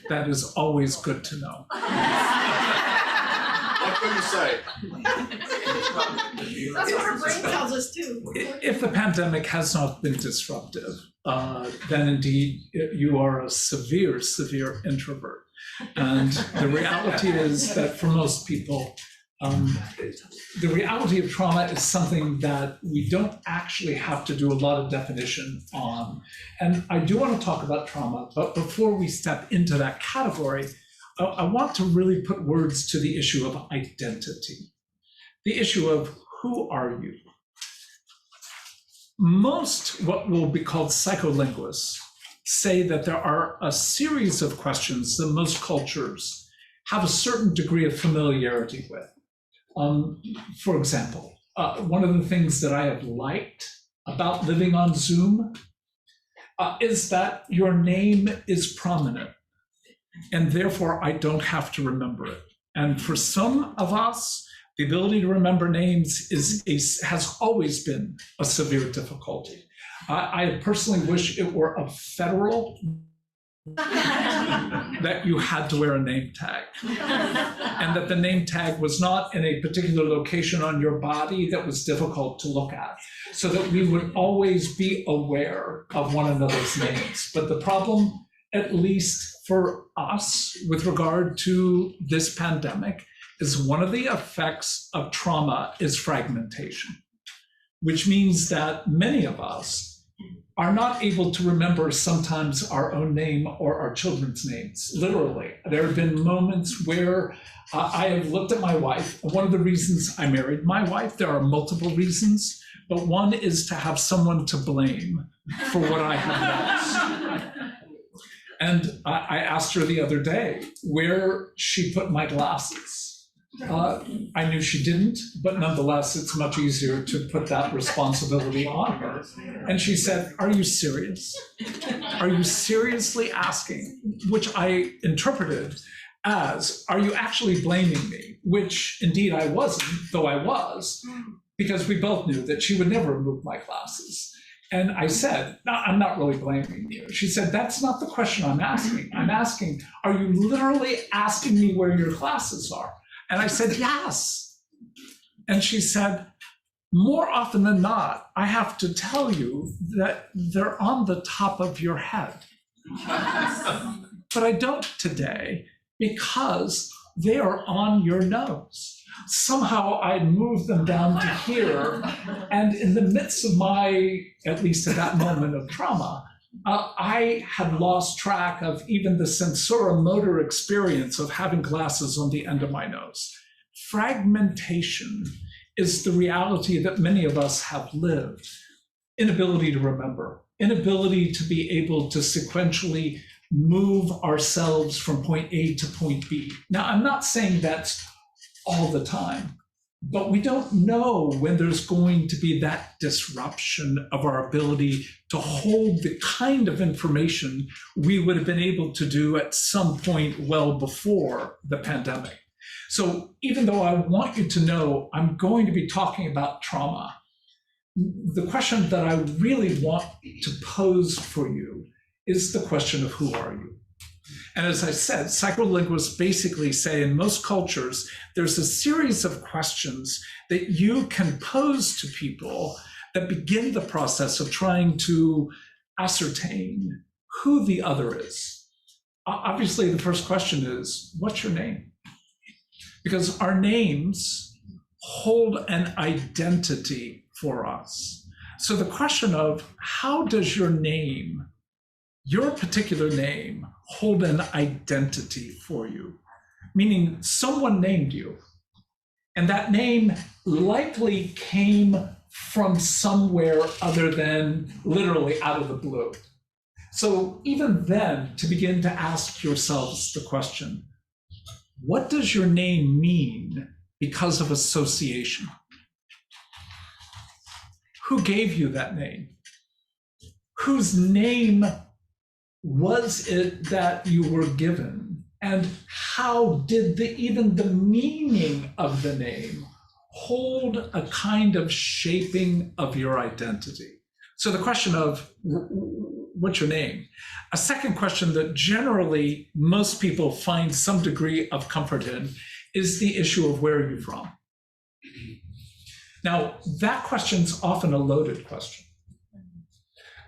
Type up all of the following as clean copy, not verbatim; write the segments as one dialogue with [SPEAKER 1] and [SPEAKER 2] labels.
[SPEAKER 1] that is always good to know.
[SPEAKER 2] Like what you say.
[SPEAKER 3] That's what our brain tells us too.
[SPEAKER 1] If the pandemic has not been disruptive, then indeed you are a severe, severe introvert. And the reality is that for most people, the reality of trauma is something that we don't actually have to do a lot of definition on. And I do want to talk about trauma, but before we step into that category, I want to really put words to the issue of identity, the issue of who are you? Most what will be called psycholinguists say that there are a series of questions that most cultures have a certain degree of familiarity with. For example, one of the things that I have liked about living on Zoom is that your name is prominent, and therefore I don't have to remember it. And for some of us, the ability to remember names has always been a severe difficulty. I personally wish it were a federal that you had to wear a name tag, and that the name tag was not in a particular location on your body that was difficult to look at, so that we would always be aware of one another's names. But the problem, at least for us with regard to this pandemic, is one of the effects of trauma is fragmentation, which means that many of us are not able to remember sometimes our own name or our children's names, literally. There have been moments where I have looked at my wife. One of the reasons I married my wife, there are multiple reasons, but one is to have someone to blame for what I have lost. And I asked her the other day where she put my glasses. I knew she didn't, but nonetheless, it's much easier to put that responsibility on her. And she said, "Are you serious? Are you seriously asking?" Which I interpreted as, "Are you actually blaming me?" Which indeed I wasn't, though I was, because we both knew that she would never remove my glasses. And I said, "No, I'm not really blaming you." She said, "That's not the question I'm asking. I'm asking, are you literally asking me where your glasses are?" And I said, "Yes." And she said, "More often than not, I have to tell you that they're on the top of your head." But I don't today because they are on your nose. Somehow I moved them down to here. And in the midst of my, at least at that moment of trauma, I had lost track of even the sensoromotor experience of having glasses on the end of my nose. Fragmentation is the reality that many of us have lived. Inability to remember, inability to be able to sequentially move ourselves from point A to point B. Now, I'm not saying that's all the time, but we don't know when there's going to be that disruption of our ability to hold the kind of information we would have been able to do at some point well before the pandemic. So even though I want you to know I'm going to be talking about trauma, the question that I really want to pose for you is the question of who are you? And as I said, psycholinguists basically say in most cultures, there's a series of questions that you can pose to people that begin the process of trying to ascertain who the other is. Obviously, the first question is, what's your name? Because our names hold an identity for us. So the question of how does your name, your particular name, hold an identity for you? Meaning someone named you, and that name likely came from somewhere other than literally out of the blue. So even then, to begin to ask yourselves the question, what does your name mean because of association? Who gave you that name? Whose name was it that you were given? And how did even the meaning of the name hold a kind of shaping of your identity? So the question of what's your name? A second question that generally most people find some degree of comfort in is the issue of where are you from? Now, that question's often a loaded question.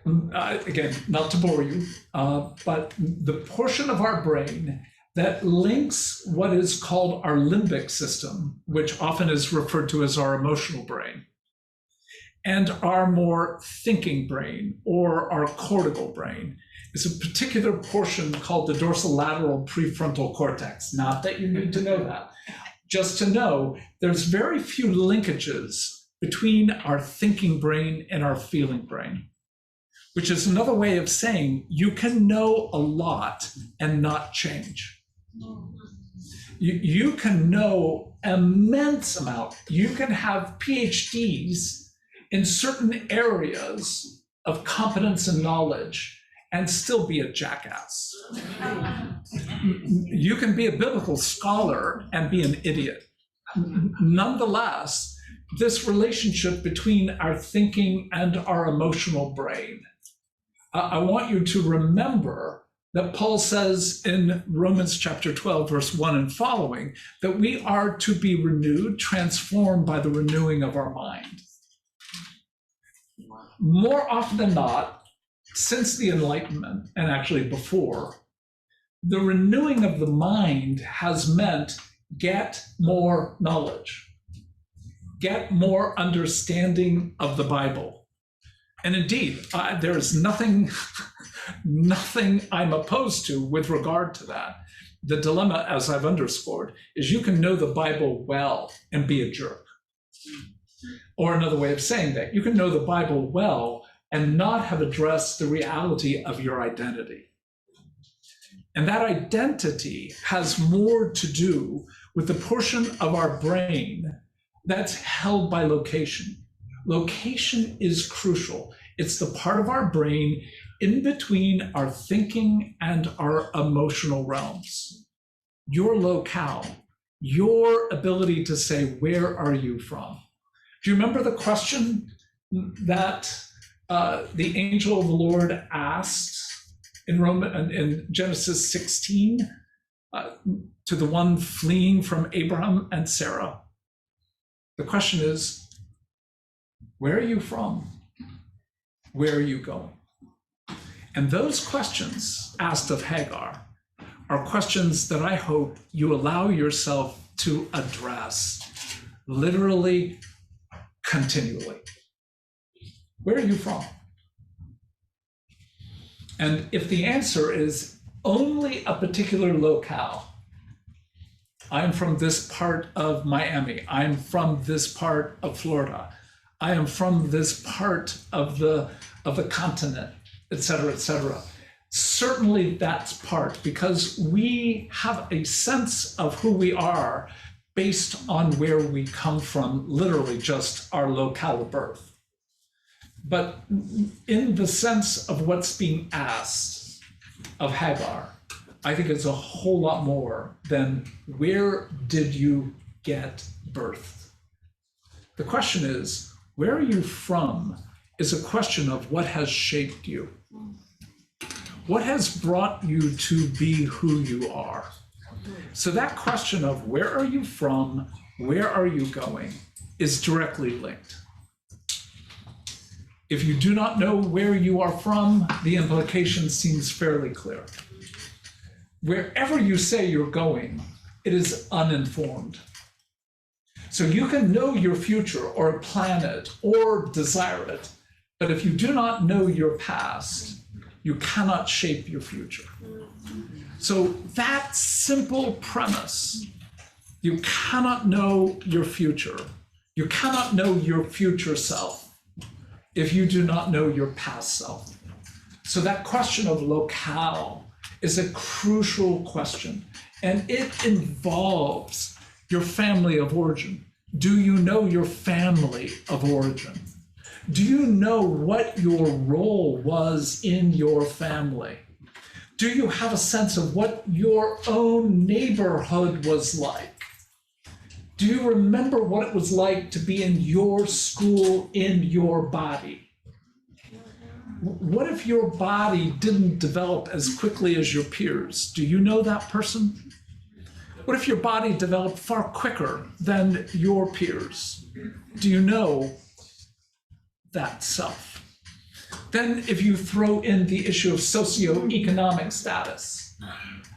[SPEAKER 1] Again, not to bore you, but the portion of our brain that links what is called our limbic system, which often is referred to as our emotional brain, and our more thinking brain or our cortical brain, is a particular portion called the dorsolateral prefrontal cortex. Not that you need to know that. Just to know there's very few linkages between our thinking brain and our feeling brain, which is another way of saying you can know a lot and not change. You can know immense amount. You can have PhDs in certain areas of competence and knowledge and still be a jackass. You can be a biblical scholar and be an idiot. Nonetheless, this relationship between our thinking and our emotional brain, I want you to remember that Paul says in Romans chapter 12, verse 1 and following, that we are to be renewed, transformed by the renewing of our mind. More often than not, since the Enlightenment, and actually before, the renewing of the mind has meant get more knowledge, get more understanding of the Bible. And indeed, there is nothing I'm opposed to with regard to that. The dilemma, as I've underscored, is you can know the Bible well and be a jerk. Or another way of saying that, you can know the Bible well and not have addressed the reality of your identity. And that identity has more to do with the portion of our brain that's held by location. Location is crucial. It's the part of our brain in between our thinking and our emotional realms. Your locale, your ability to say, where are you from? Do you remember the question that the angel of the Lord asked in Genesis 16 to the one fleeing from Abraham and Sarah? The question is, where are you from? Where are you going? And those questions asked of Hagar are questions that I hope you allow yourself to address literally, continually. Where are you from? And if the answer is only a particular locale, I'm from this part of Miami, I'm from this part of Florida, I am from this part of the continent, et cetera, certainly that's part, because we have a sense of who we are based on where we come from, literally just our locale of birth. But in the sense of what's being asked of Hagar, I think it's a whole lot more than where did you get birth? The question is, where are you from is a question of what has shaped you. What has brought you to be who you are? So that question of where are you from, where are you going, is directly linked. If you do not know where you are from, the implication seems fairly clear. Wherever you say you're going, it is uninformed. So you can know your future or plan it or desire it, but if you do not know your past, you cannot shape your future. So that simple premise, you cannot know your future. You cannot know your future self if you do not know your past self. So that question of locale is a crucial question, and it involves your family of origin. Do you know your family of origin? Do you know what your role was in your family? Do you have a sense of what your own neighborhood was like? Do you remember what it was like to be in your school, in your body? What if your body didn't develop as quickly as your peers? Do you know that person? What if your body developed far quicker than your peers? Do you know that self? Then if you throw in the issue of socioeconomic status,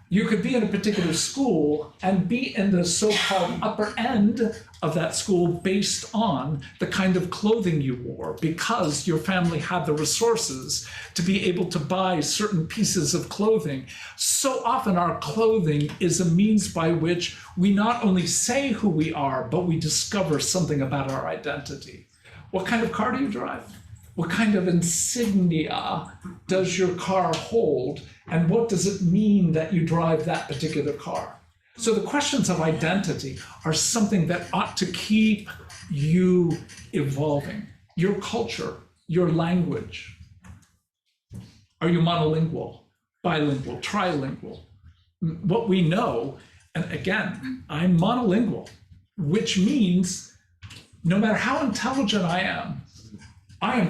[SPEAKER 1] you could be in a particular school and be in the so-called upper end of that school based on the kind of clothing you wore, because your family had the resources to be able to buy certain pieces of clothing. So often our clothing is a means by which we not only say who we are, but we discover something about our identity. What kind of car do you drive? What kind of insignia does your car hold? And what does it mean that you drive that particular car? So the questions of identity are something that ought to keep you evolving. Your culture, your language. Are you monolingual, bilingual, trilingual? What we know, and again, I'm monolingual, which means no matter how intelligent I am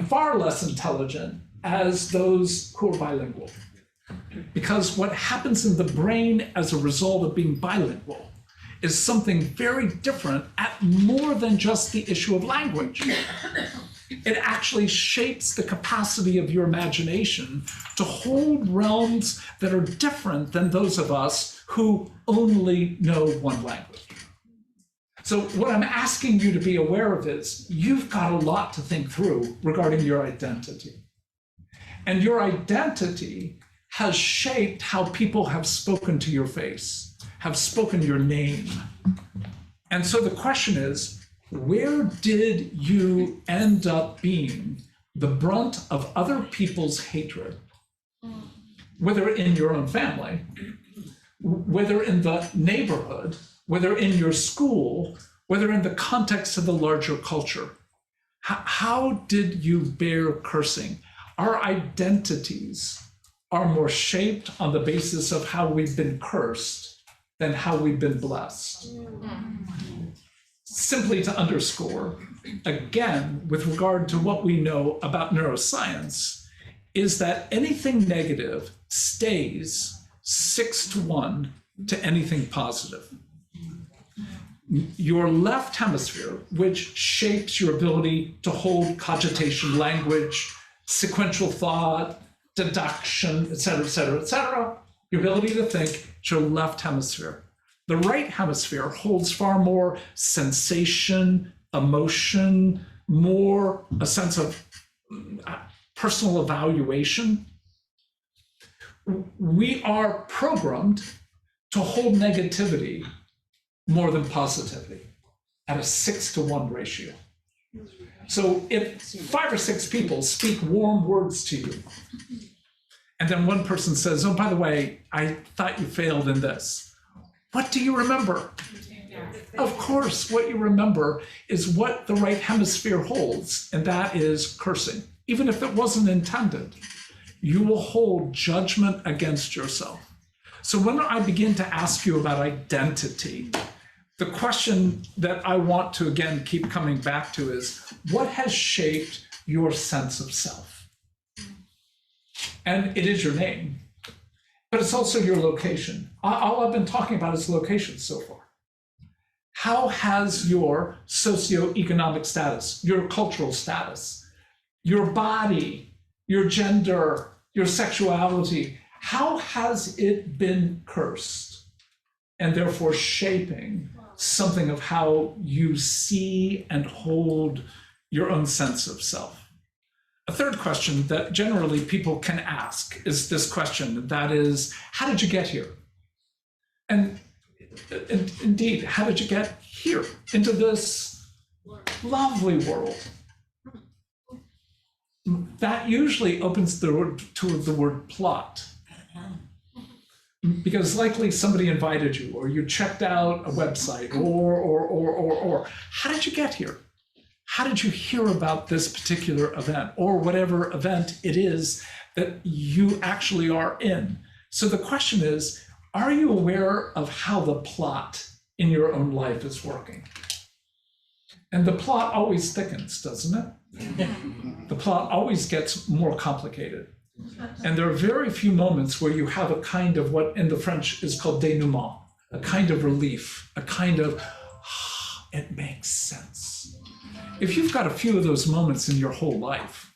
[SPEAKER 1] far less intelligent as those who are bilingual. Because what happens in the brain as a result of being bilingual is something very different at more than just the issue of language. It actually shapes the capacity of your imagination to hold realms that are different than those of us who only know one language. So what I'm asking you to be aware of is you've got a lot to think through regarding your identity. And your identity has shaped how people have spoken to your face, have spoken your name. And so the question is, where did you end up being the brunt of other people's hatred? Whether in your own family, whether in the neighborhood, whether in your school, whether in the context of the larger culture. How did you bear cursing? Our identities are more shaped on the basis of how we've been cursed than how we've been blessed. Simply to underscore, again, with regard to what we know about neuroscience, is that anything negative stays 6-to-1 to anything positive. Your left hemisphere, which shapes your ability to hold cogitation, language, sequential thought, deduction, et cetera, your ability to think, it's your left hemisphere. The right hemisphere holds far more sensation, emotion, more a sense of personal evaluation. We are programmed to hold negativity more than positivity at a 6-to-1 ratio. So if 5 or 6 people speak warm words to you, and then one person says, oh, by the way, I thought you failed in this. What do you remember? Of course, what you remember is what the right hemisphere holds, and that is cursing. Even if it wasn't intended, you will hold judgment against yourself. So when I begin to ask you about identity, the question that I want to, again, keep coming back to is, what has shaped your sense of self? And it is your name, but it's also your location. All I've been talking about is location so far. How has your socioeconomic status, your cultural status, your body, your gender, your sexuality, how has it been cursed and therefore shaping something of how you see and hold your own sense of self? A third question that generally people can ask is this question, that is, how did you get here? And indeed, how did you get here into this lovely world? That usually opens the door to the word plot. Because likely somebody invited you, or you checked out a website, or how did you get here? How did you hear about this particular event, or whatever event it is that you actually are in? So the question is, are you aware of how the plot in your own life is working? And the plot always thickens, doesn't it? The plot always gets more complicated. And there are very few moments where you have a kind of what in the French is called dénouement, a kind of relief, a kind of, it makes sense. If you've got a few of those moments in your whole life,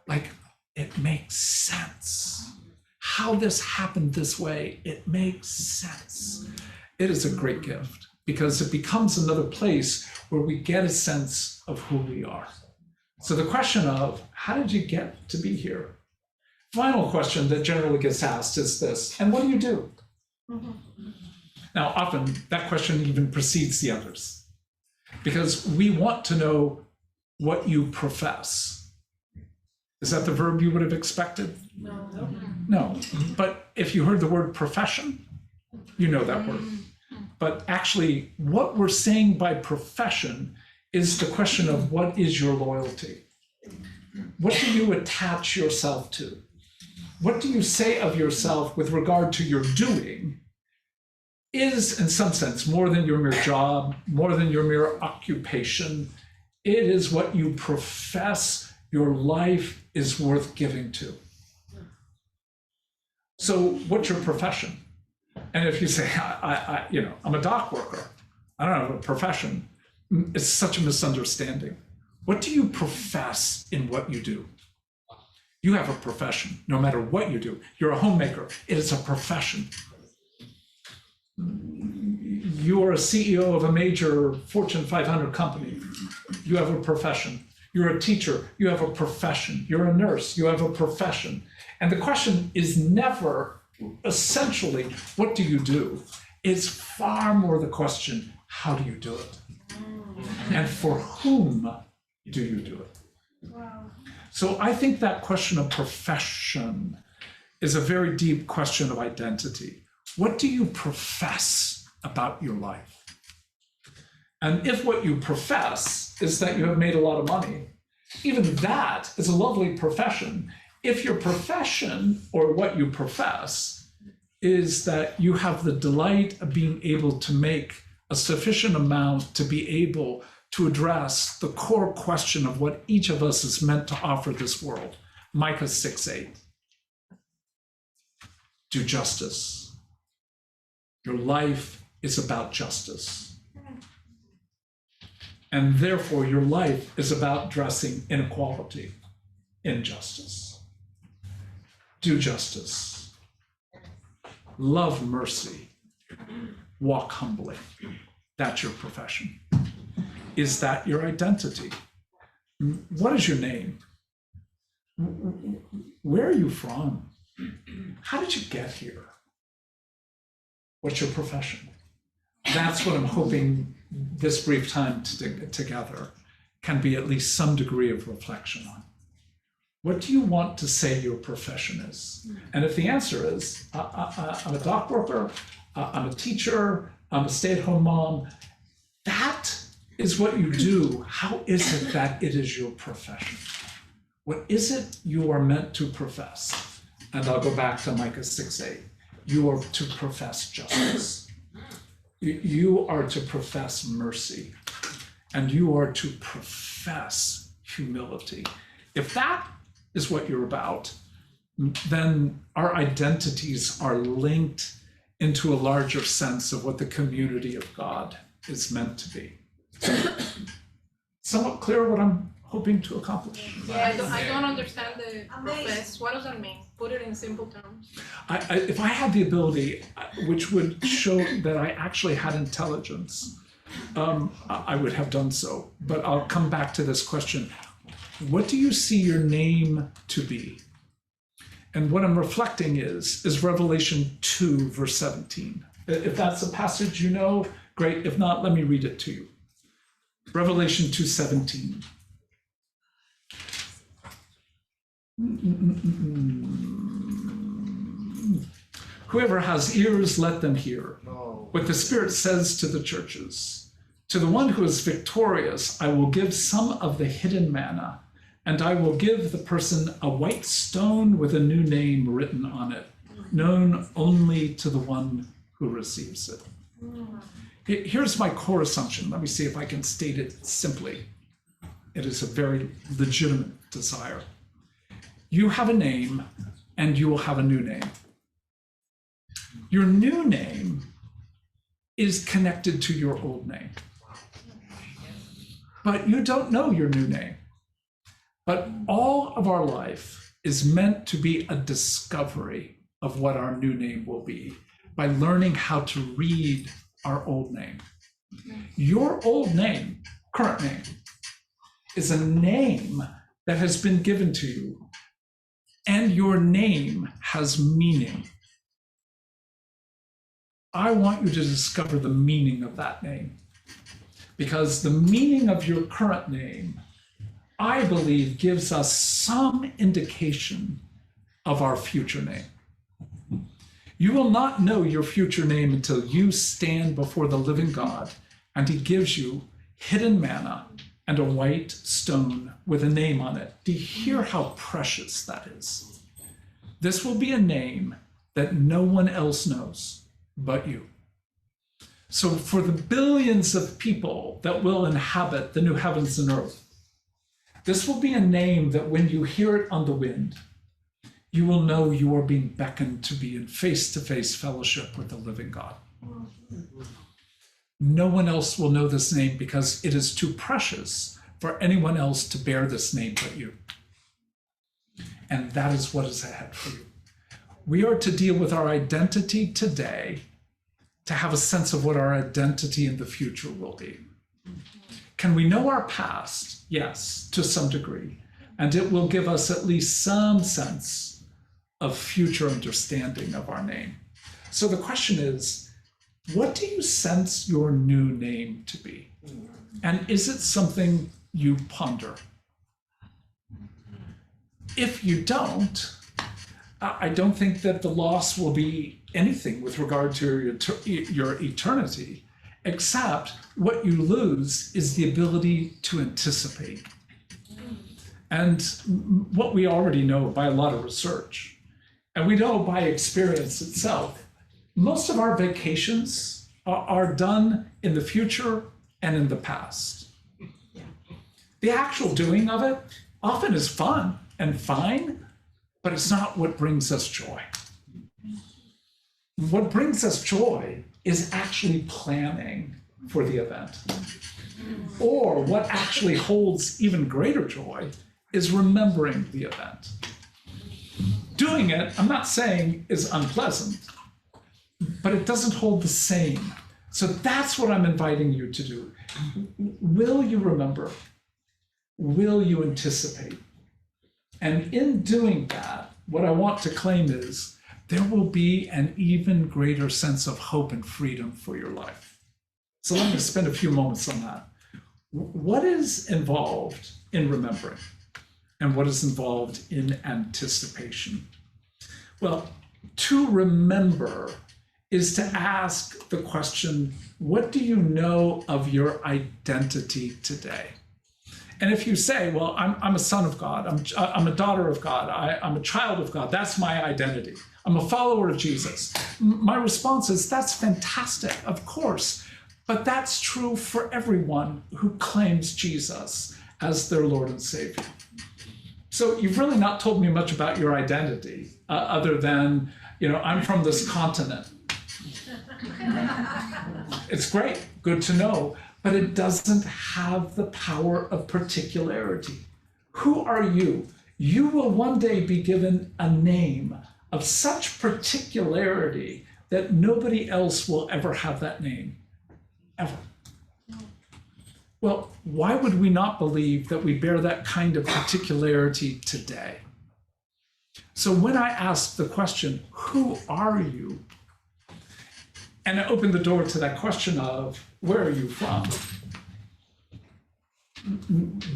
[SPEAKER 1] like, it makes sense. How this happened this way, it makes sense. It is a great gift because it becomes another place where we get a sense of who we are. So the question of, how did you get to be here? Final question that generally gets asked is this, and what do you do? Now, often that question even precedes the others because we want to know what you profess. Is that the verb you would have expected?
[SPEAKER 3] No.
[SPEAKER 1] No, but if you heard the word profession, you know that word. But actually, what we're saying by profession is the question of what is your loyalty? What do you attach yourself to? What do you say of yourself with regard to your doing is, in some sense, more than your mere job, more than your mere occupation. It is what you profess your life is worth giving to. So what's your profession? And if you say, I'm a dock worker, I don't have a profession, it's such a misunderstanding. What do you profess in what you do? You have a profession, no matter what you do. You're a homemaker, it is a profession. You are a CEO of a major Fortune 500 company, you have a profession. You're a teacher, you have a profession. You're a nurse, you have a profession. And the question is never essentially, what do you do? It's far more the question, how do you do it? And for whom do you do it?
[SPEAKER 3] Wow.
[SPEAKER 1] So I think that question of profession is a very deep question of identity. What do you profess about your life? And if what you profess is that you have made a lot of money, even that is a lovely profession. If your profession or what you profess is that you have the delight of being able to make a sufficient amount to be able to address the core question of what each of us is meant to offer this world, Micah 6:8. Do justice. Your life is about justice. And therefore, your life is about addressing inequality, injustice. Do justice. Love mercy. Walk humbly. That's your profession. Is that your identity? What is your name? Where are you from? How did you get here? What's your profession? That's what I'm hoping this brief time together can be at least some degree of reflection on. What do you want to say your profession is? And if the answer is, I'm a dock worker, I'm a teacher, I'm a stay-at-home mom, that is what you do. How is it that it is your profession? What is it you are meant to profess? And I'll go back to Micah 6:8. You are to profess justice. You are to profess mercy. And you are to profess humility. If that is what you're about, then our identities are linked into a larger sense of what the community of God is meant to be. Somewhat clear what I'm hoping to accomplish?
[SPEAKER 2] Yeah, I don't understand the profess. What does that mean? Put it in simple terms.
[SPEAKER 1] If I had the ability, which would show that I actually had intelligence, I would have done so. But I'll come back to this question. What do you see your name to be? And what I'm reflecting is Revelation 2, verse 17. If that's a passage you know, great. If not, let me read it to you. Revelation 2:17. Whoever has ears, let them hear what the Spirit says to the churches. To the one who is victorious, I will give some of the hidden manna, and I will give the person a white stone with a new name written on it, known only to the one who receives it. Here's my core assumption. Let me see if I can state it simply. It is a very legitimate desire. You have a name, and you will have a new name. Your new name is connected to your old name. But you don't know your new name. But all of our life is meant to be a discovery of what our new name will be by learning how to read our old name. Your old name, current name, is a name that has been given to you, and your name has meaning. I want you to discover the meaning of that name, because the meaning of your current name, I believe, gives us some indication of our future name. You will not know your future name until you stand before the living God and he gives you hidden manna and a white stone with a name on it. Do you hear how precious that is? This will be a name that no one else knows but you. So for the billions of people that will inhabit the new heavens and earth, this will be a name that when you hear it on the wind, you will know you are being beckoned to be in face-to-face fellowship with the living God. No one else will know this name because it is too precious for anyone else to bear this name but you. And that is what is ahead for you. We are to deal with our identity today to have a sense of what our identity in the future will be. Can we know our past? Yes, to some degree. And it will give us at least some sense of future understanding of our name. So the question is, what do you sense your new name to be? And is it something you ponder? If you don't, I don't think that the loss will be anything with regard to your eternity, except what you lose is the ability to anticipate. And what we already know by a lot of research, and we know by experience itself, most of our vacations are done in the future and in the past. The actual doing of it often is fun and fine, but it's not what brings us joy. What brings us joy is actually planning for the event. Or what actually holds even greater joy is remembering the event. Doing it, I'm not saying is unpleasant, but it doesn't hold the same. So that's what I'm inviting you to do. Will you remember? Will you anticipate? And in doing that, what I want to claim is there will be an even greater sense of hope and freedom for your life. So let me spend a few moments on that. What is involved in remembering? And what is involved in anticipation? Well, to remember is to ask the question, what do you know of your identity today? And if you say, well, I'm a son of God, I'm a daughter of God, I'm a child of God, that's my identity. I'm a follower of Jesus. My response is, that's fantastic, of course, but that's true for everyone who claims Jesus as their Lord and Savior. So you've really not told me much about your identity, other than, I'm from this continent. It's great, good to know, but it doesn't have the power of particularity. Who are you? You will one day be given a name of such particularity that nobody else will ever have that name, ever. Well, why would we not believe that we bear that kind of particularity today? So when I ask the question, who are you? And I open the door to that question of, where are you from?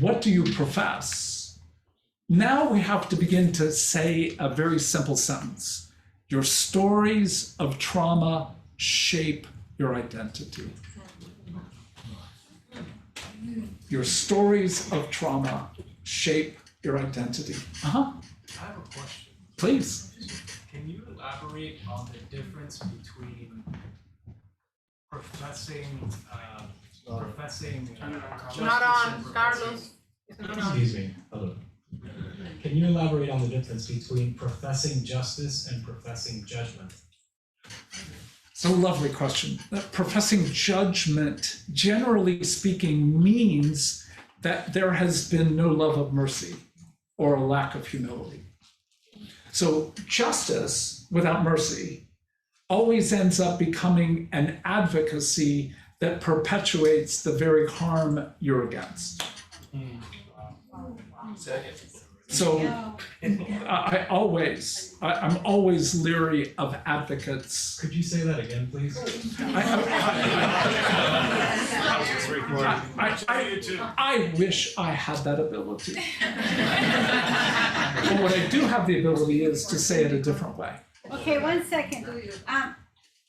[SPEAKER 1] What do you profess? Now we have to begin to say a very simple sentence. Your stories of trauma shape your identity. Your stories of trauma shape your identity.
[SPEAKER 4] I have a question.
[SPEAKER 1] Please.
[SPEAKER 4] Can you elaborate on the difference between professing
[SPEAKER 2] Not on, Carlos.
[SPEAKER 5] Excuse me, hello. Can you elaborate on the difference between professing justice and professing judgment?
[SPEAKER 1] It's a lovely question. Professing judgment, generally speaking, means that there has been no love of mercy or a lack of humility. So justice without mercy always ends up becoming an advocacy that perpetuates the very harm you're against. So I'm always leery of advocates.
[SPEAKER 5] Could you say that again, please?
[SPEAKER 1] I wish I had that ability. But what I do have the ability is to say it a different way.
[SPEAKER 6] Okay, 1 second.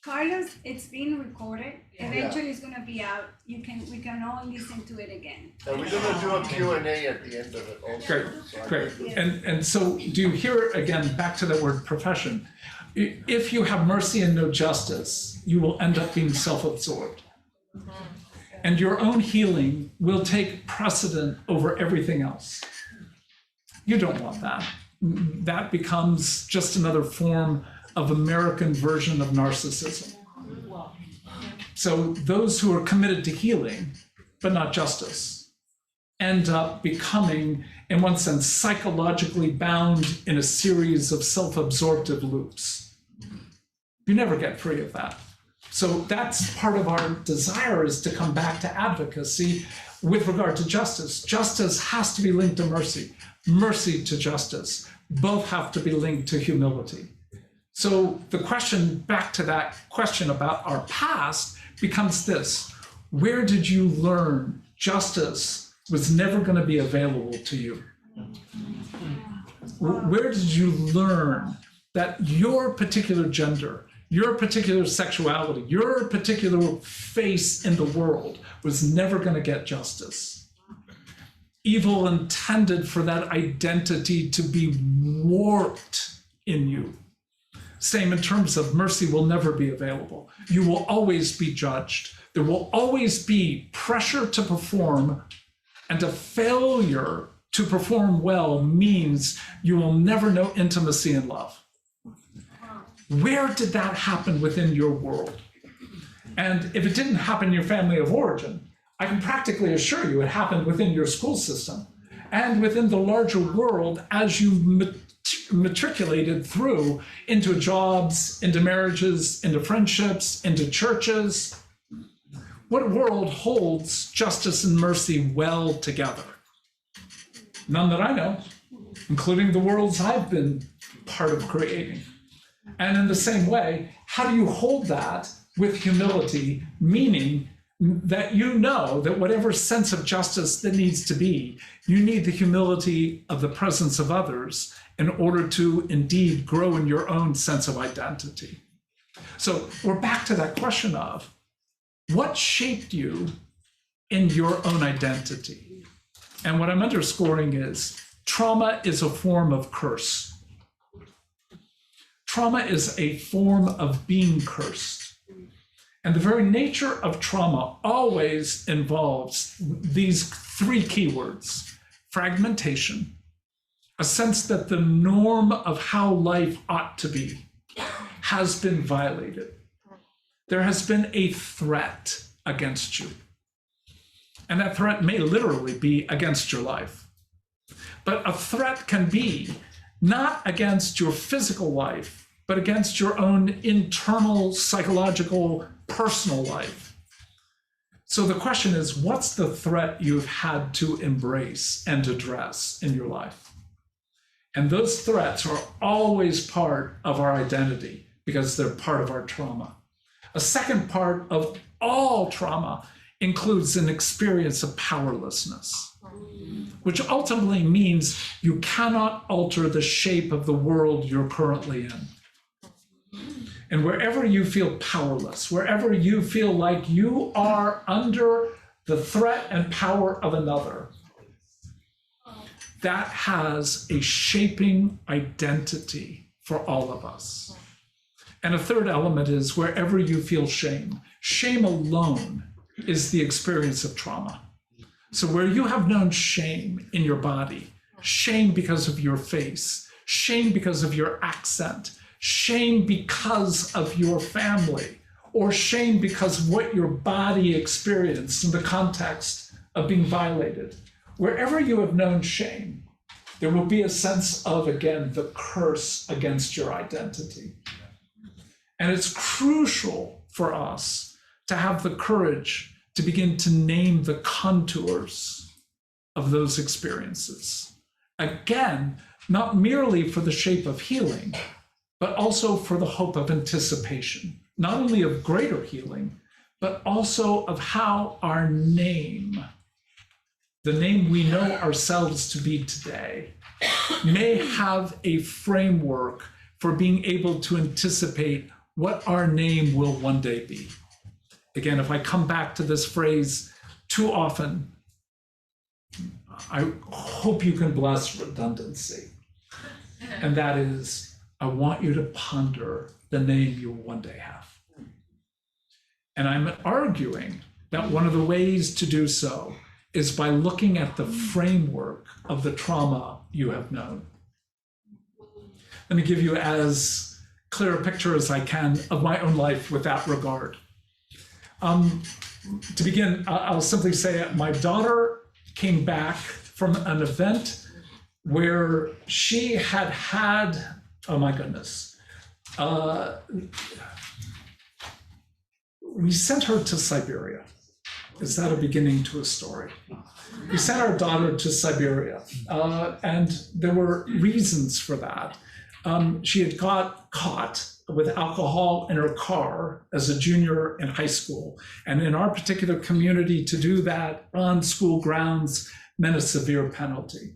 [SPEAKER 6] Carlos, it's being recorded. Eventually it's gonna be out. We can all listen to it again.
[SPEAKER 7] And we're gonna do a Q&A at the end of it also.
[SPEAKER 1] Great. And so do you hear, again, back to the word profession, if you have mercy and no justice, you will end up being self-absorbed. And your own healing will take precedent over everything else. You don't want that. That becomes just another form of American version of narcissism. So those who are committed to healing, but not justice, end up becoming, in one sense, psychologically bound in a series of self-absorptive loops. You never get free of that. So that's part of our desire, is to come back to advocacy with regard to justice. Justice has to be linked to mercy. Mercy to justice. Both have to be linked to humility. So the question, back to that question about our past, becomes this: where did you learn justice was never going to be available to you? Where did you learn that your particular gender, your particular sexuality, your particular face in the world was never going to get justice? Evil intended for that identity to be warped in you. Same in terms of mercy will never be available. You will always be judged. There will always be pressure to perform, and a failure to perform well means you will never know intimacy and love. Where did that happen within your world? And if it didn't happen in your family of origin, I can practically assure you it happened within your school system and within the larger world as you matriculated through into jobs, into marriages, into friendships, into churches. What world holds justice and mercy well together? None that I know, including the worlds I've been part of creating. And in the same way, how do you hold that with humility, meaning that you know that whatever sense of justice that needs to be, you need the humility of the presence of others in order to indeed grow in your own sense of identity. So we're back to that question of what shaped you in your own identity? And what I'm underscoring is trauma is a form of curse. Trauma is a form of being cursed. And the very nature of trauma always involves these three keywords: fragmentation, a sense that the norm of how life ought to be has been violated. There has been a threat against you. And that threat may literally be against your life. But a threat can be not against your physical life, but against your own internal, psychological, personal life. So the question is, what's the threat you've had to embrace and address in your life? And those threats are always part of our identity because they're part of our trauma. A second part of all trauma includes an experience of powerlessness, which ultimately means you cannot alter the shape of the world you're currently in. And wherever you feel powerless, wherever you feel like you are under the threat and power of another, that has a shaping identity for all of us. And a third element is wherever you feel shame. Shame alone is the experience of trauma. So where you have known shame in your body, shame because of your face, shame because of your accent, shame because of your family, or shame because of what your body experienced in the context of being violated. Wherever you have known shame, there will be a sense of, again, the curse against your identity. And it's crucial for us to have the courage to begin to name the contours of those experiences. Again, not merely for the shape of healing, but also for the hope of anticipation, not only of greater healing, but also of how our name, the name we know ourselves to be today, may have a framework for being able to anticipate what our name will one day be. Again, if I come back to this phrase too often, I hope you can bless redundancy. And that is, I want you to ponder the name you will one day have. And I'm arguing that one of the ways to do so is by looking at the framework of the trauma you have known. Let me give you as clear a picture as I can of my own life with that regard. To begin, I'll simply say my daughter came back from an event where she had, oh my goodness, we sent her to Siberia. Is that a beginning to a story? We sent our daughter to Siberia, and there were reasons for that. She had got caught with alcohol in her car as a junior in high school. And in our particular community, to do that on school grounds meant a severe penalty.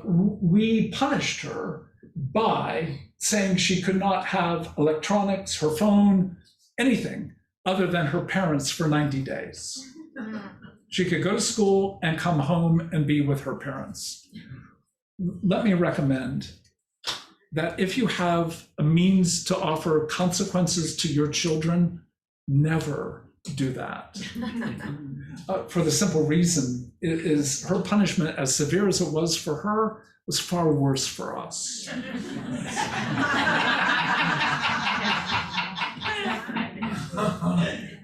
[SPEAKER 1] We punished her by saying she could not have electronics, her phone, anything other than her parents for 90 days. She could go to school and come home and be with her parents. Let me recommend that if you have a means to offer consequences to your children, never do that. For the simple reason is her punishment, as severe as it was for her, was far worse for us.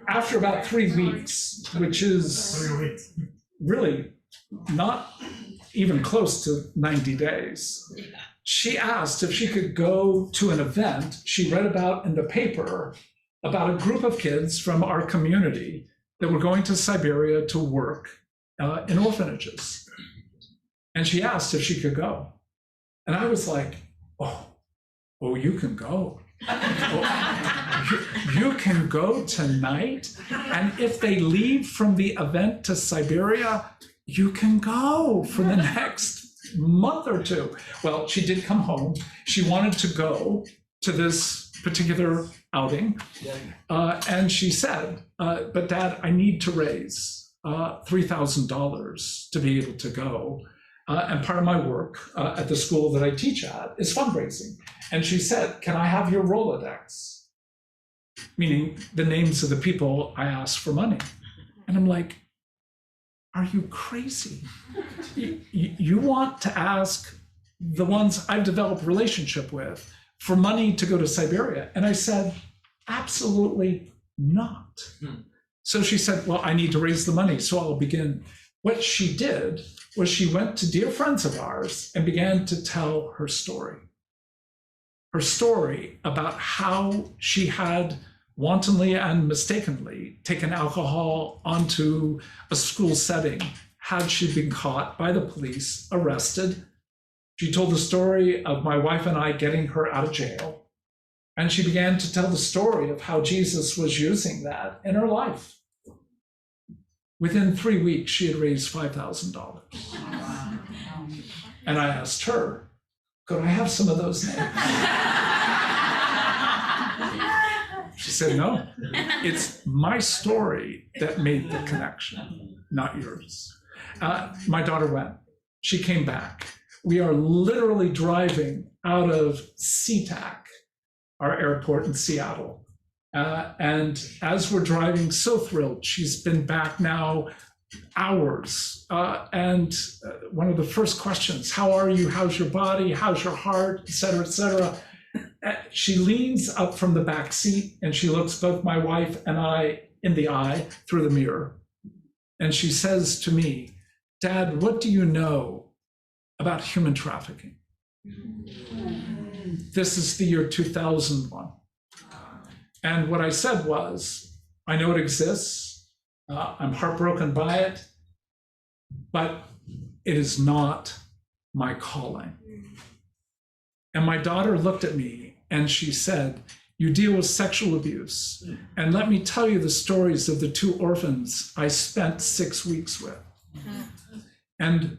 [SPEAKER 1] After about 3 weeks, which is really not even close to 90 days, she asked if she could go to an event she read about in the paper about a group of kids from our community that were going to Siberia to work in orphanages. And she asked if she could go. And I was like, oh, you can go. You can go tonight. And if they leave from the event to Siberia, you can go for the next month or two. Well, she did come home. She wanted to go to this particular outing. And she said, but Dad, I need to raise $3,000 to be able to go. And part of my work at the school that I teach at is fundraising. And she said, can I have your Rolodex? Meaning the names of the people I asked for money. And I'm like, are you crazy? You want to ask the ones I've developed a relationship with for money to go to Siberia? And I said, absolutely not. So she said, well, I need to raise the money, so I'll begin. What she did was she went to dear friends of ours and began to tell her story. Her story about how she had wantonly and mistakenly taken alcohol onto a school setting, had she been caught by the police, arrested. She told the story of my wife and I getting her out of jail. And she began to tell the story of how Jesus was using that in her life. Within 3 weeks, she had raised $5,000. And I asked her, could I have some of those names? She said, no, it's my story that made the connection, not yours. My daughter went. She came back. We are literally driving out of SeaTac, our airport in Seattle. And as we're driving, so thrilled. She's been back now hours. And one of the first questions, how are you? How's your body? How's your heart? Et cetera, et cetera. She leans up from the back seat and she looks both my wife and I in the eye through the mirror. And she says to me, Dad, what do you know about human trafficking? This is the year 2001. And what I said was, I know it exists. I'm heartbroken by it, but it is not my calling. And my daughter looked at me and she said, you deal with sexual abuse. And let me tell you the stories of the 2 orphans I spent 6 weeks with. And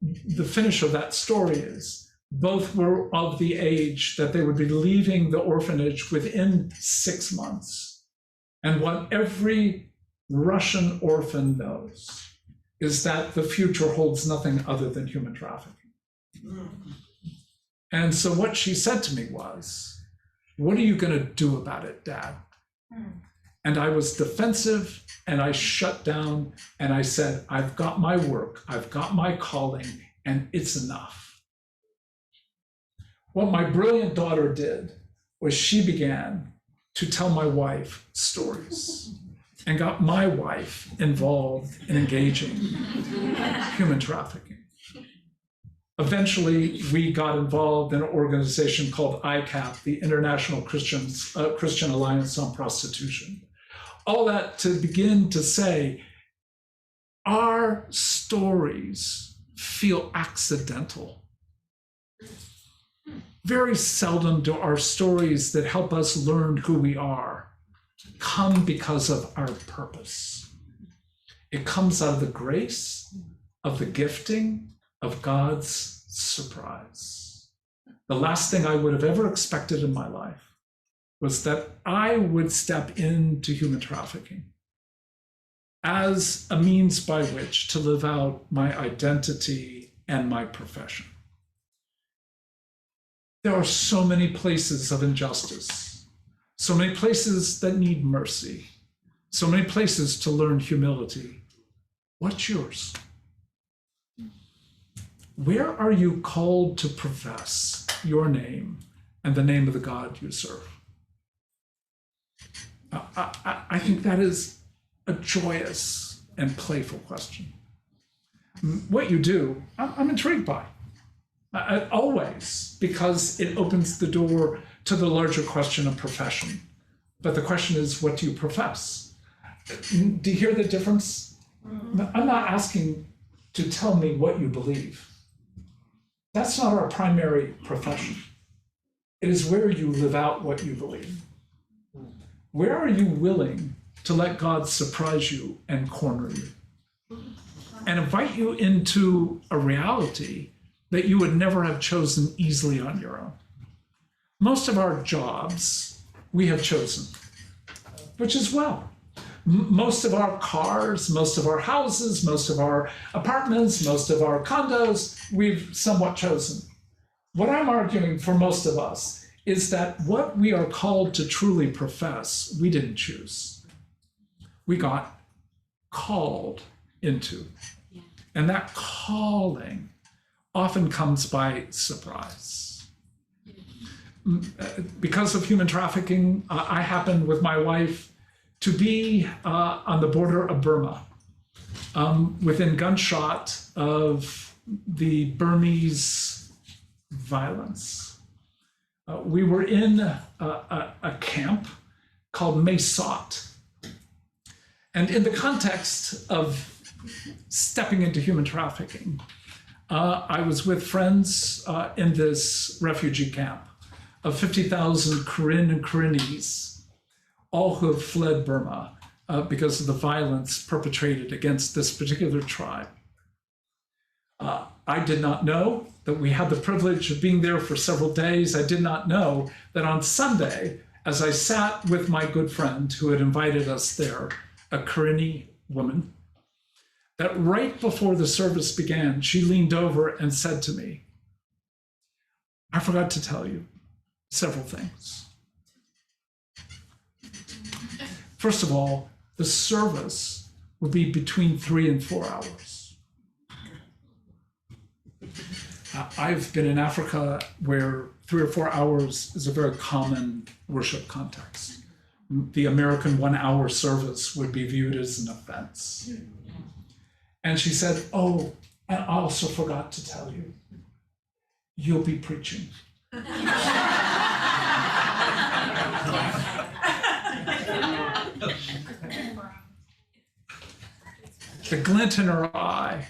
[SPEAKER 1] the finish of that story is both were of the age that they would be leaving the orphanage within 6 months. And what every Russian orphan knows is that the future holds nothing other than human trafficking. And so what she said to me was, what are you going to do about it, Dad? And I was defensive and I shut down and I said, I've got my work, I've got my calling, and it's enough. What my brilliant daughter did was she began to tell my wife stories and got my wife involved in engaging human trafficking. Eventually, we got involved in an organization called ICAP, the International Christian Alliance on Prostitution. All that to begin to say, our stories feel accidental. Very seldom do our stories that help us learn who we are come because of our purpose. It comes out of the grace, of the gifting, of God's surprise. The last thing I would have ever expected in my life was that I would step into human trafficking as a means by which to live out my identity and my profession. There are so many places of injustice, so many places that need mercy, so many places to learn humility. What's yours? Where are you called to profess your name and the name of the God you serve? I think that is a joyous and playful question. What you do, I'm intrigued by. Always, because it opens the door to the larger question of profession. But the question is, what do you profess? Do you hear the difference? I'm not asking to tell me what you believe. That's not our primary profession. It is where you live out what you believe. Where are you willing to let God surprise you and corner you and invite you into a reality that you would never have chosen easily on your own? Most of our jobs we have chosen, which is well. Most of our cars, most of our houses, most of our apartments, most of our condos, we've somewhat chosen. What I'm arguing for most of us is that what we are called to truly profess, we didn't choose. We got called into. And that calling often comes by surprise. Because of human trafficking, I happened with my wife to be on the border of Burma, within gunshot of the Burmese violence. We were in a camp called Mesot. And in the context of stepping into human trafficking, I was with friends in this refugee camp of 50,000 Karen and Karenese, all who have fled Burma because of the violence perpetrated against this particular tribe. I did not know that we had the privilege of being there for several days. I did not know that on Sunday, as I sat with my good friend who had invited us there, a Karenni woman, that right before the service began, she leaned over and said to me, I forgot to tell you several things. First of all, the service will be between 3 and 4 hours. I've been in Africa where 3 or 4 hours is a very common worship context. The American 1-hour service would be viewed as an offense. And she said, oh, and I also forgot to tell you, you'll be preaching. The glint in her eye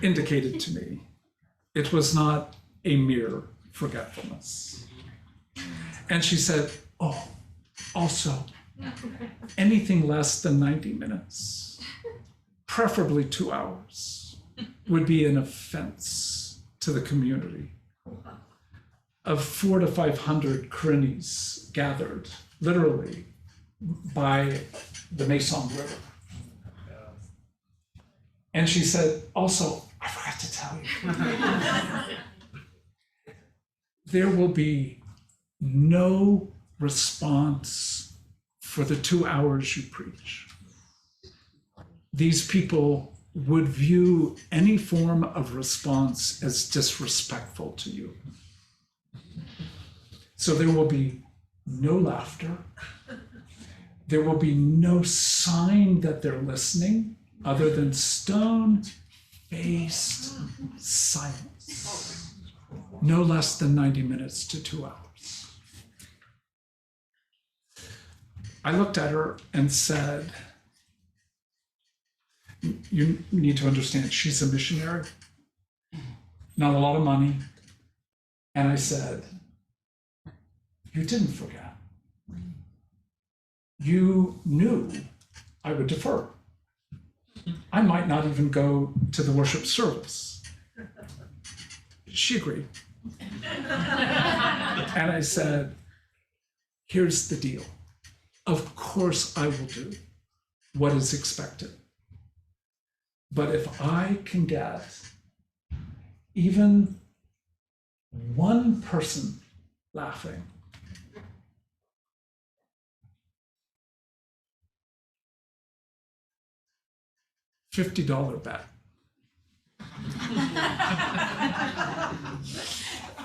[SPEAKER 1] indicated to me it was not a mere forgetfulness. And she said, oh, also, anything less than 90 minutes, preferably 2 hours, would be an offense to the community of 400 to 500 Karinis gathered, literally, by the Mason River. And she said, also, I forgot to tell you, there will be no response for the 2 hours you preach. These people would view any form of response as disrespectful to you. So there will be no laughter. There will be no sign that they're listening other than stone-faced silence. No less than 90 minutes to 2 hours. I looked at her and said, you need to understand, she's a missionary, not a lot of money. And I said, you didn't forget. You knew I would defer. I might not even go to the worship service. She agreed. And I said, here's the deal. Of course I will do what is expected. But if I can get even one person laughing, $50 bet.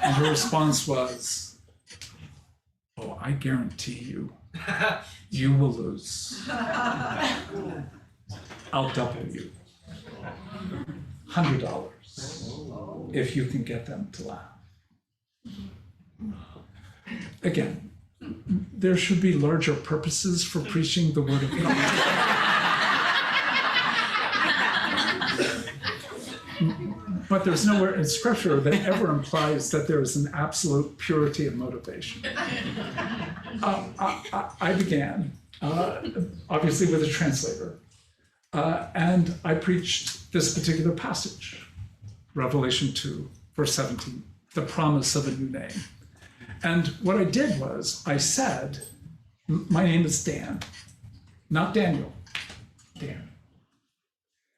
[SPEAKER 1] And her response was, oh, I guarantee you, you will lose. I'll double you. $100 if you can get them to laugh. Again, there should be larger purposes for preaching the word of God. But there's nowhere in scripture that ever implies that there is an absolute purity of motivation. I began, obviously with a translator, and I preached this particular passage, Revelation 2, verse 17, the promise of a new name. And what I did was I said, my name is Dan, not Daniel, Dan.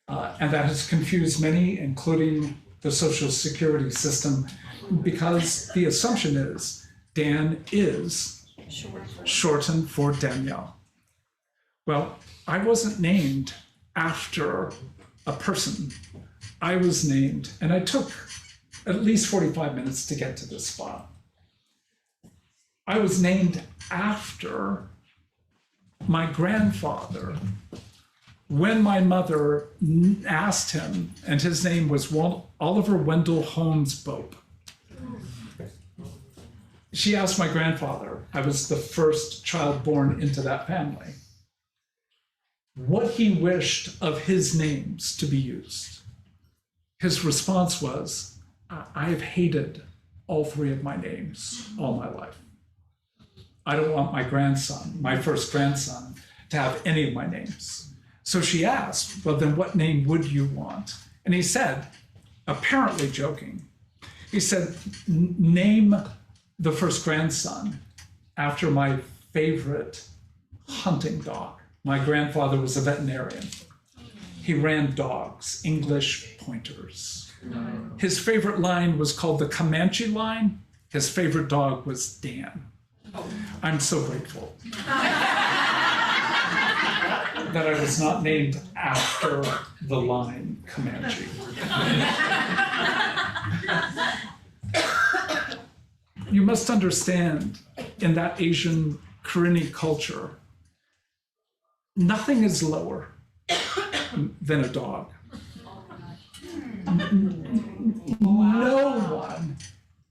[SPEAKER 1] And that has confused many, including the Social Security system, because the assumption is Dan is shortened for Danielle. Well, I wasn't named after a person. I was named, and I took at least 45 minutes to get to this spot. I was named after my grandfather when my mother asked him, and his name was Oliver Wendell Holmes Bope. She asked my grandfather, I was the first child born into that family, what he wished of his names to be used. His response was, I have hated all three of my names all my life. I don't want my grandson, my first grandson, to have any of my names. So she asked, well, then what name would you want? And he said, apparently joking, he said, name the first grandson after my favorite hunting dog. My grandfather was a veterinarian. He ran dogs, English pointers. His favorite line was called the Comanche line. His favorite dog was Dan. I'm so grateful. that I was not named after the line Comanche. You must understand, in that Asian Karenni culture, nothing is lower than a dog. No one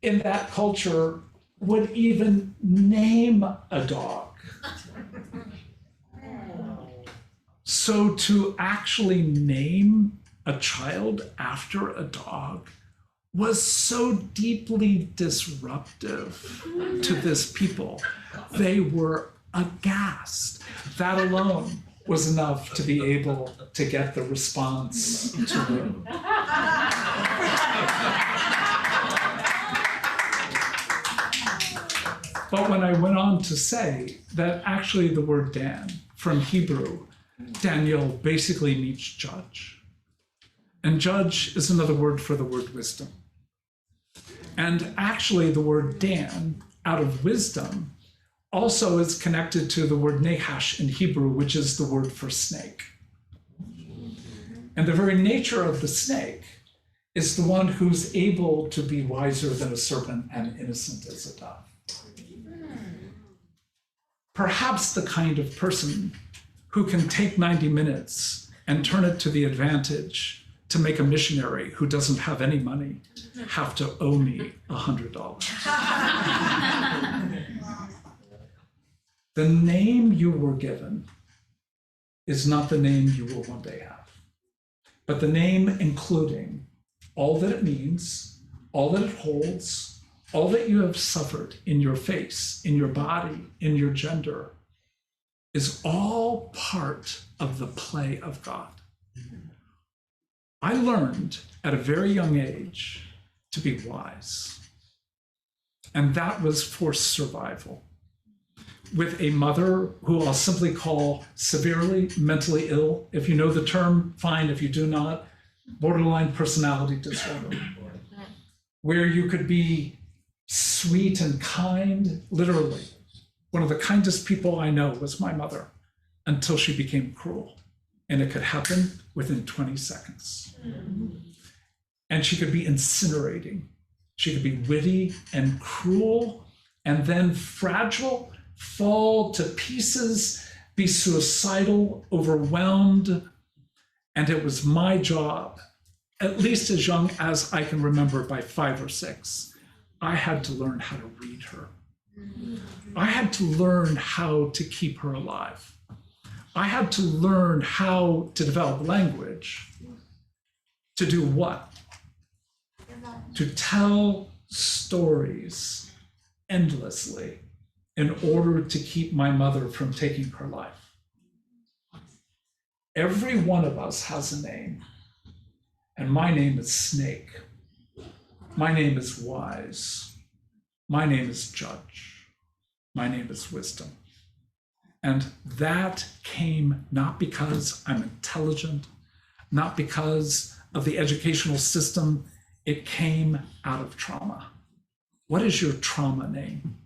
[SPEAKER 1] in that culture would even name a dog. So to actually name a child after a dog was so deeply disruptive to this people. They were aghast. That alone was enough to be able to get the response to them. But when I went on to say that actually the word Dan from Hebrew, Daniel, basically means judge. And judge is another word for the word wisdom. And actually the word Dan, out of wisdom, also is connected to the word nahash in Hebrew, which is the word for snake. And the very nature of the snake is the one who's able to be wiser than a serpent and innocent as a dove. Perhaps the kind of person who can take 90 minutes and turn it to the advantage to make a missionary who doesn't have any money have to owe me $100. The name you were given is not the name you will one day have, but the name including all that it means, all that it holds, all that you have suffered in your face, in your body, in your gender, is all part of the play of God. I learned at a very young age to be wise, and that was for survival. With a mother who I'll simply call severely mentally ill. If you know the term, fine. If you do not, borderline personality disorder, where you could be sweet and kind, literally. One of the kindest people I know was my mother, until she became cruel. And it could happen within 20 seconds. And she could be incinerating. She could be witty and cruel, and then fragile, fall to pieces, be suicidal, overwhelmed. And it was my job, at least as young as I can remember, by 5 or 6, I had to learn how to read her. I had to learn how to keep her alive. I had to learn how to develop language. To do what? To tell stories endlessly in order to keep my mother from taking her life. Every one of us has a name, and my name is Snake. My name is Wise. My name is Judge. My name is Wisdom. And that came not because I'm intelligent, not because of the educational system. It came out of trauma. What is your trauma name?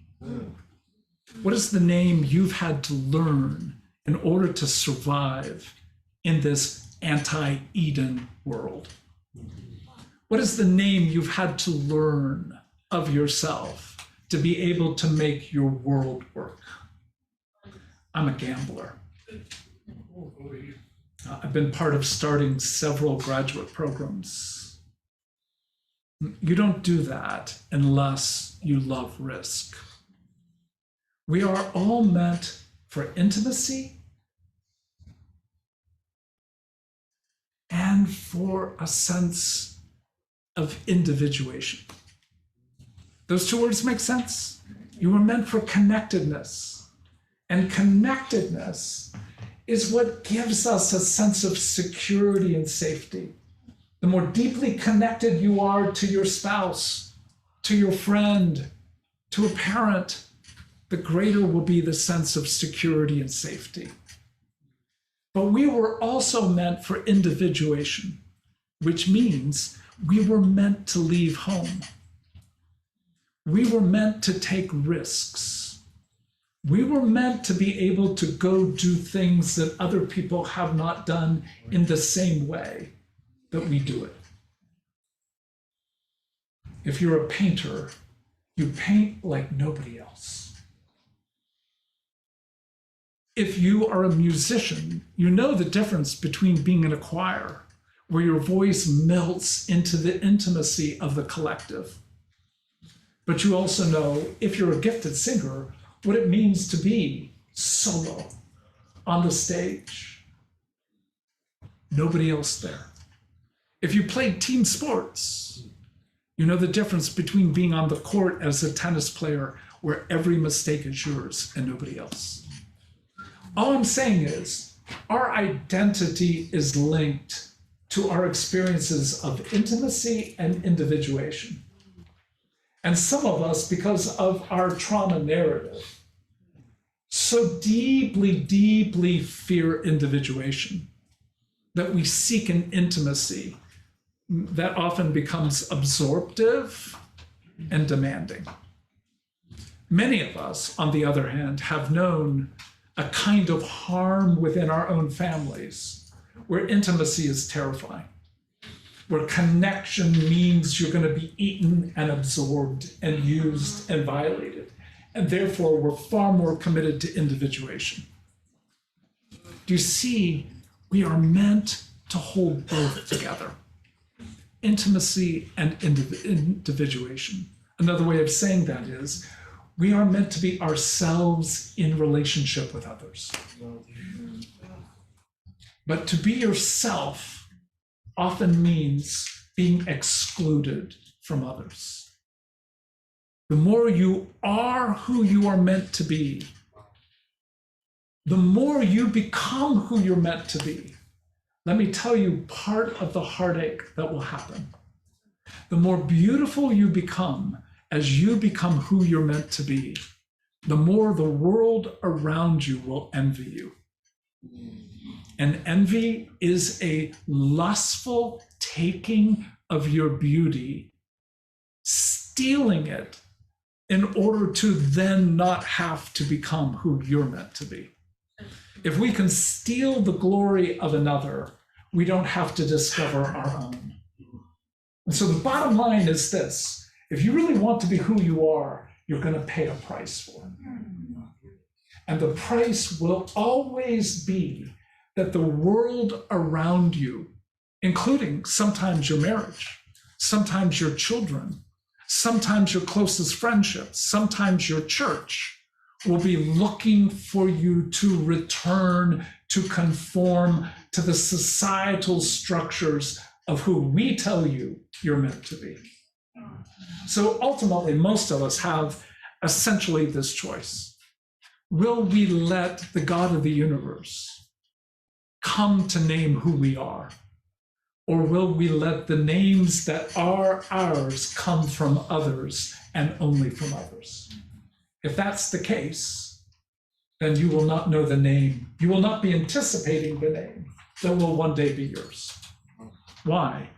[SPEAKER 1] What is the name you've had to learn in order to survive in this anti-Eden world? What is the name you've had to learn of yourself to be able to make your world work? I'm a gambler. I've been part of starting several graduate programs. You don't do that unless you love risk. We are all meant for intimacy and for a sense of individuation. Those two words make sense? You were meant for connectedness. And connectedness is what gives us a sense of security and safety. The more deeply connected you are to your spouse, to your friend, to a parent, the greater will be the sense of security and safety. But we were also meant for individuation, which means we were meant to leave home. We were meant to take risks. We were meant to be able to go do things that other people have not done in the same way that we do it. If you're a painter, you paint like nobody else. If you are a musician, you know the difference between being in a choir, where your voice melts into the intimacy of the collective. But you also know, if you're a gifted singer, what it means to be solo on the stage. Nobody else there. If you play team sports, you know the difference between being on the court as a tennis player where every mistake is yours and nobody else. All I'm saying is our identity is linked to our experiences of intimacy and individuation. And some of us, because of our trauma narrative, so deeply, deeply fear individuation that we seek an intimacy that often becomes absorptive and demanding. Many of us, on the other hand, have known a kind of harm within our own families where intimacy is terrifying, where connection means you're going to be eaten and absorbed and used and violated. And therefore, we're far more committed to individuation. Do you see, we are meant to hold both together, intimacy and individuation. Another way of saying that is, we are meant to be ourselves in relationship with others. But to be yourself often means being excluded from others. The more you are who you are meant to be, the more you become who you're meant to be. Let me tell you part of the heartache that will happen. The more beautiful you become as you become who you're meant to be, the more the world around you will envy you. And envy is a lustful taking of your beauty, stealing it in order to then not have to become who you're meant to be. If we can steal the glory of another, we don't have to discover our own. And so the bottom line is this: if you really want to be who you are, you're going to pay a price for it. And the price will always be that the world around you, including sometimes your marriage, sometimes your children, sometimes your closest friendships, sometimes your church, will be looking for you to return, to conform to the societal structures of who we tell you you're meant to be. So ultimately, most of us have essentially this choice. Will we let the God of the universe come to name who we are? Or will we let the names that are ours come from others and only from others? If that's the case, then you will not know the name. You will not be anticipating the name that will one day be yours. Why?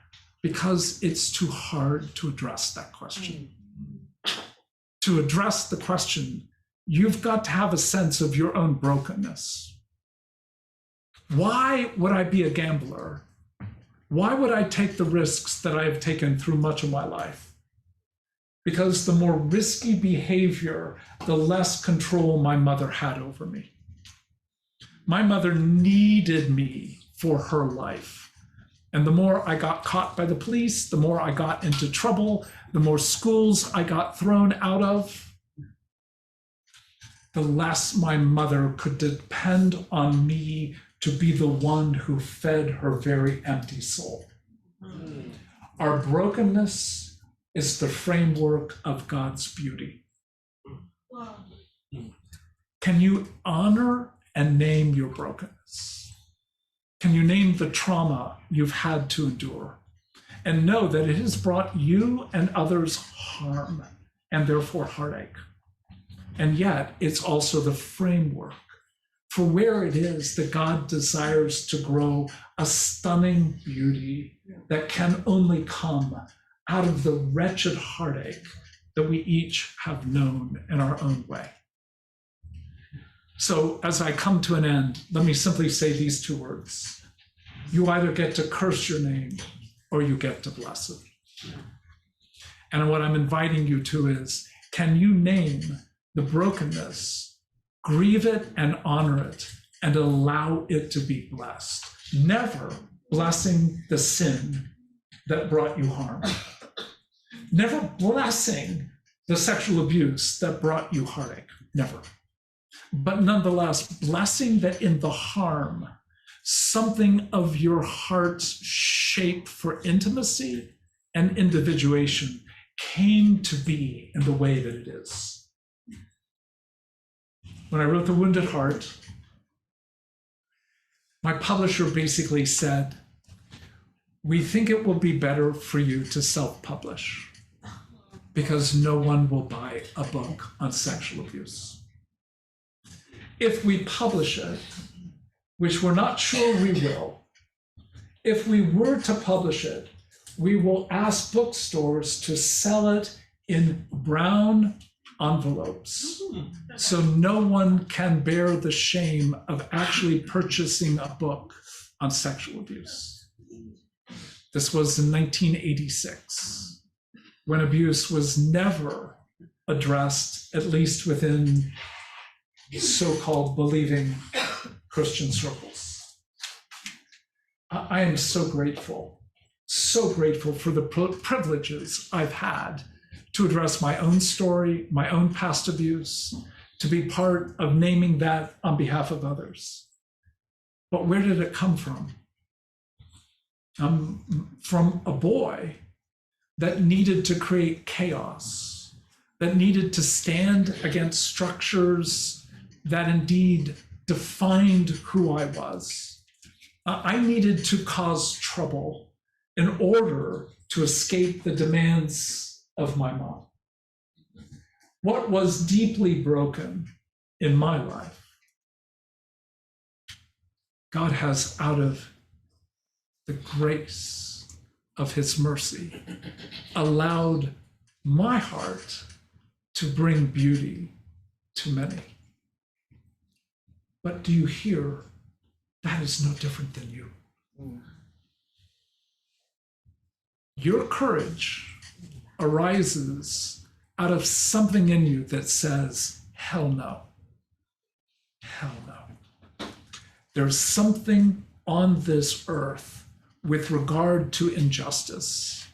[SPEAKER 1] Because it's too hard to address that question. To address the question, you've got to have a sense of your own brokenness. Why would I be a gambler? Why would I take the risks that I have taken through much of my life? Because the more risky behavior, the less control my mother had over me. My mother needed me for her life. And the more I got caught by the police, the more I got into trouble, the more schools I got thrown out of, the less my mother could depend on me to be the one who fed her very empty soul. Our brokenness is the framework of God's beauty. Can you honor and name your brokenness? Can you name the trauma you've had to endure and know that it has brought you and others harm and therefore heartache? And yet it's also the framework for where it is that God desires to grow a stunning beauty that can only come out of the wretched heartache that we each have known in our own way. So as I come to an end, let me simply say these two words. You either get to curse your name or you get to bless it. And what I'm inviting you to is, can you name the brokenness, grieve it and honor it, and allow it to be blessed? Never blessing the sin that brought you harm. Never blessing the sexual abuse that brought you heartache. Never. But nonetheless, blessing that in the harm, something of your heart's shape for intimacy and individuation came to be in the way that it is. When I wrote The Wounded Heart, my publisher basically said, we think it will be better for you to self-publish because no one will buy a book on sexual abuse. If we publish it, which we're not sure we will, if we were to publish it, we will ask bookstores to sell it in brown envelopes so no one can bear the shame of actually purchasing a book on sexual abuse. This was in 1986, when abuse was never addressed, at least within so-called believing Christian circles. I am so grateful for the privileges I've had to address my own story, my own past abuse, to be part of naming that on behalf of others. But where did it come from? From a boy that needed to create chaos, that needed to stand against structures that indeed defined who I was. I needed to cause trouble in order to escape the demands of my mom. What was deeply broken in my life, God has, out of the grace of his mercy, allowed my heart to bring beauty to many. But do you hear? That is no different than you. Your courage arises out of something in you that says, hell no. Hell no. There's something on this earth with regard to injustice,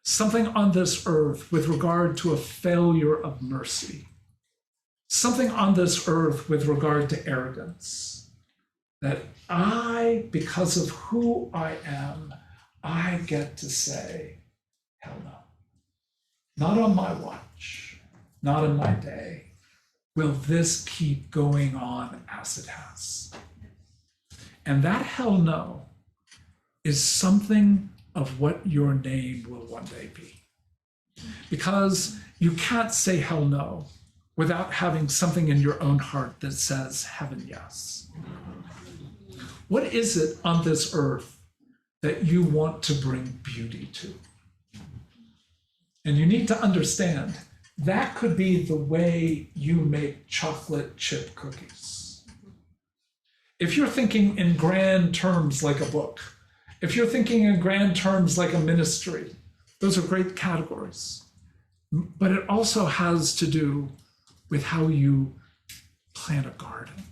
[SPEAKER 1] something on this earth with regard to a failure of mercy, something on this earth with regard to arrogance, that I, because of who I am, I get to say, hell no. Not on my watch, not in my day, will this keep going on as it has. And that hell no is something of what your name will one day be. Because you can't say hell no without having something in your own heart that says heaven yes. What is it on this earth that you want to bring beauty to? And you need to understand that could be the way you make chocolate chip cookies. If you're thinking in grand terms like a book, if you're thinking in grand terms like a ministry, those are great categories. But it also has to do with how you plant a garden.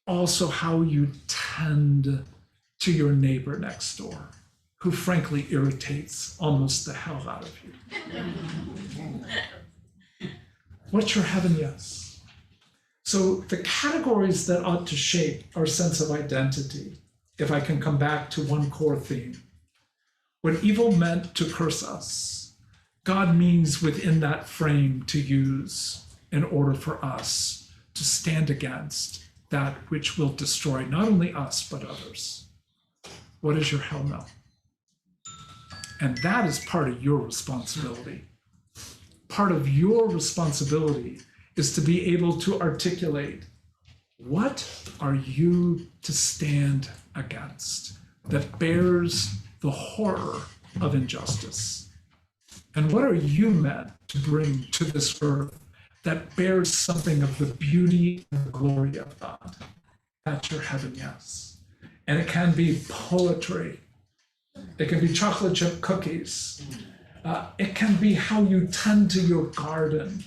[SPEAKER 1] Also how you tend to your neighbor next door, who frankly irritates almost the hell out of you. What's your heaven yes? So the categories that ought to shape our sense of identity, if I can come back to one core theme, what evil meant to curse us, God means within that frame to use in order for us to stand against that which will destroy not only us, but others. What is your hell no? And that is part of your responsibility. Part of your responsibility is to be able to articulate, what are you to stand against that bears the horror of injustice? And what are you meant to bring to this earth that bears something of the beauty and the glory of God. That's your heaven, yes. And it can be poetry. It can be chocolate chip cookies. It can be how you tend to your garden.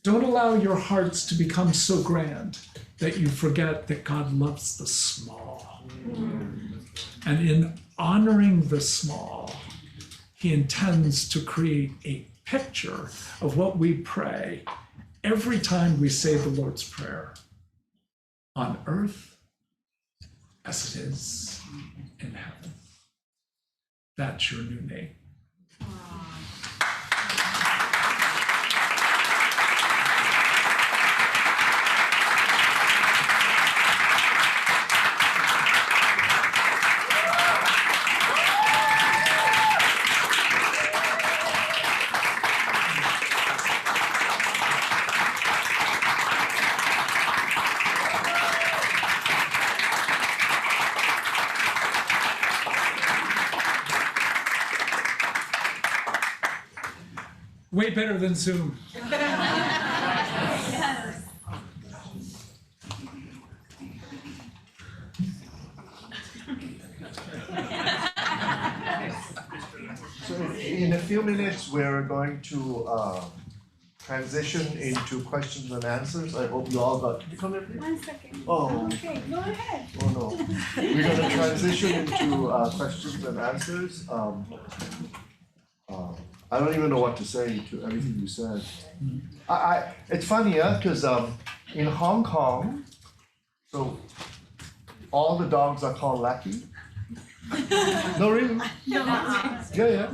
[SPEAKER 1] Don't allow your hearts to become so grand that you forget that God loves the small. And in honoring the small, he intends to create a picture of what we pray every time we say the Lord's Prayer, on earth as it is in heaven. That's your new name. Way better than Zoom.
[SPEAKER 7] So in a few minutes, we're going to transition into questions and answers. I hope you all got, did you come here, please?
[SPEAKER 6] 1 second.
[SPEAKER 7] Oh.
[SPEAKER 6] Okay, go ahead.
[SPEAKER 7] Oh, no. We're gonna transition into questions and answers. I don't even know what to say to everything you said. It's funny, yeah, because in Hong Kong, so all the dogs are called Lucky. No, really? Yeah.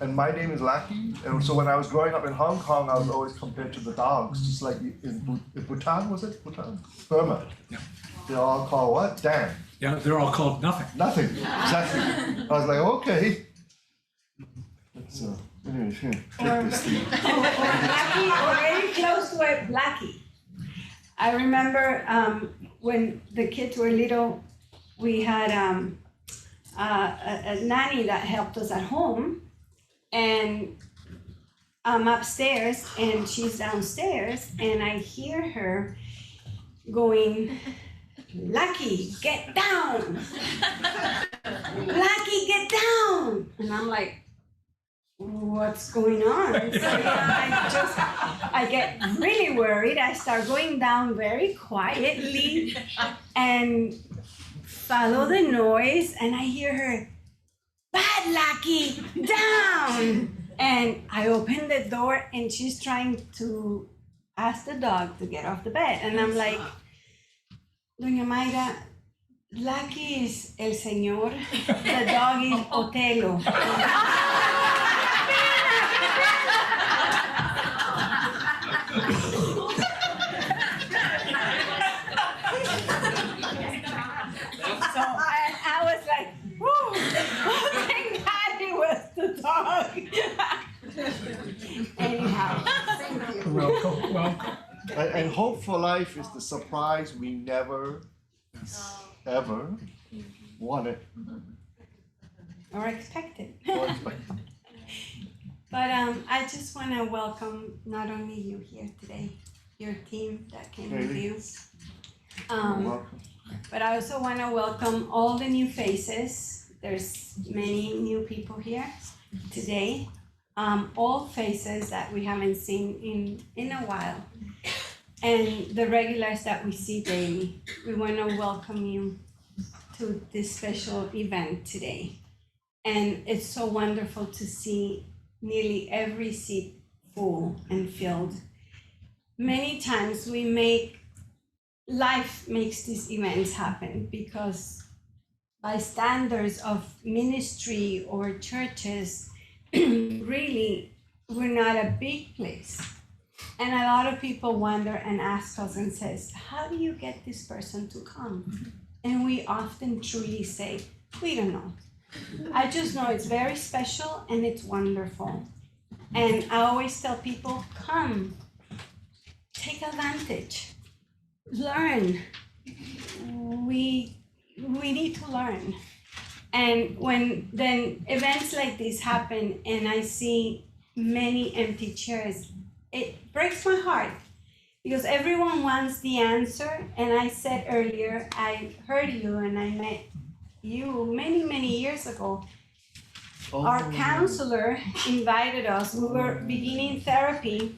[SPEAKER 7] And my name is Lucky. And so when I was growing up in Hong Kong, I was always compared to the dogs, just like in Bhutan, was it? Bhutan? Burma.
[SPEAKER 1] Yeah.
[SPEAKER 7] They're all called what? Dan.
[SPEAKER 1] Yeah, they're all called nothing.
[SPEAKER 7] Nothing, exactly. I was like, okay. Let's, anyway, here, take this thing.
[SPEAKER 6] Or Blackie, or very close to it, Blackie. I remember when the kids were little, we had a nanny that helped us at home, and I'm upstairs and she's downstairs, and I hear her going, "Lucky, get down! Lucky, get down!" And I'm like, what's going on? So I get really worried. I start going down very quietly and follow the noise, and I hear her, "Bad Lucky, down!" And I open the door and she's trying to ask the dog to get off the bed. And I'm like, "Doña Mayra, Lucky is el señor, the dog is Otelo." So I was like, "Whew, thank God it was the dog." Anyhow, thank you.
[SPEAKER 1] Welcome.
[SPEAKER 7] And Hope4Life is the surprise we never, ever wanted.
[SPEAKER 6] Or expected.
[SPEAKER 7] or expected.
[SPEAKER 6] But I just want to welcome not only you here today, your team that came with you.
[SPEAKER 7] Welcome.
[SPEAKER 6] But I also want to welcome all the new faces. There's many new people here today. All faces that we haven't seen in a while. And the regulars that we see daily. We want to welcome you to this special event today. And it's so wonderful to see nearly every seat full and filled. Many times life makes these events happen because by standards of ministry or churches, really, we're not a big place. And a lot of people wonder and ask us and says, "How do you get this person to come?" And we often truly say, "We don't know. I just know it's very special and it's wonderful." And I always tell people, come, take advantage, learn. We need to learn. And when then events like this happen and I see many empty chairs, it breaks my heart because everyone wants the answer. And I said earlier, I heard you and I met you many, many years ago. Our counselor invited us. We were beginning therapy.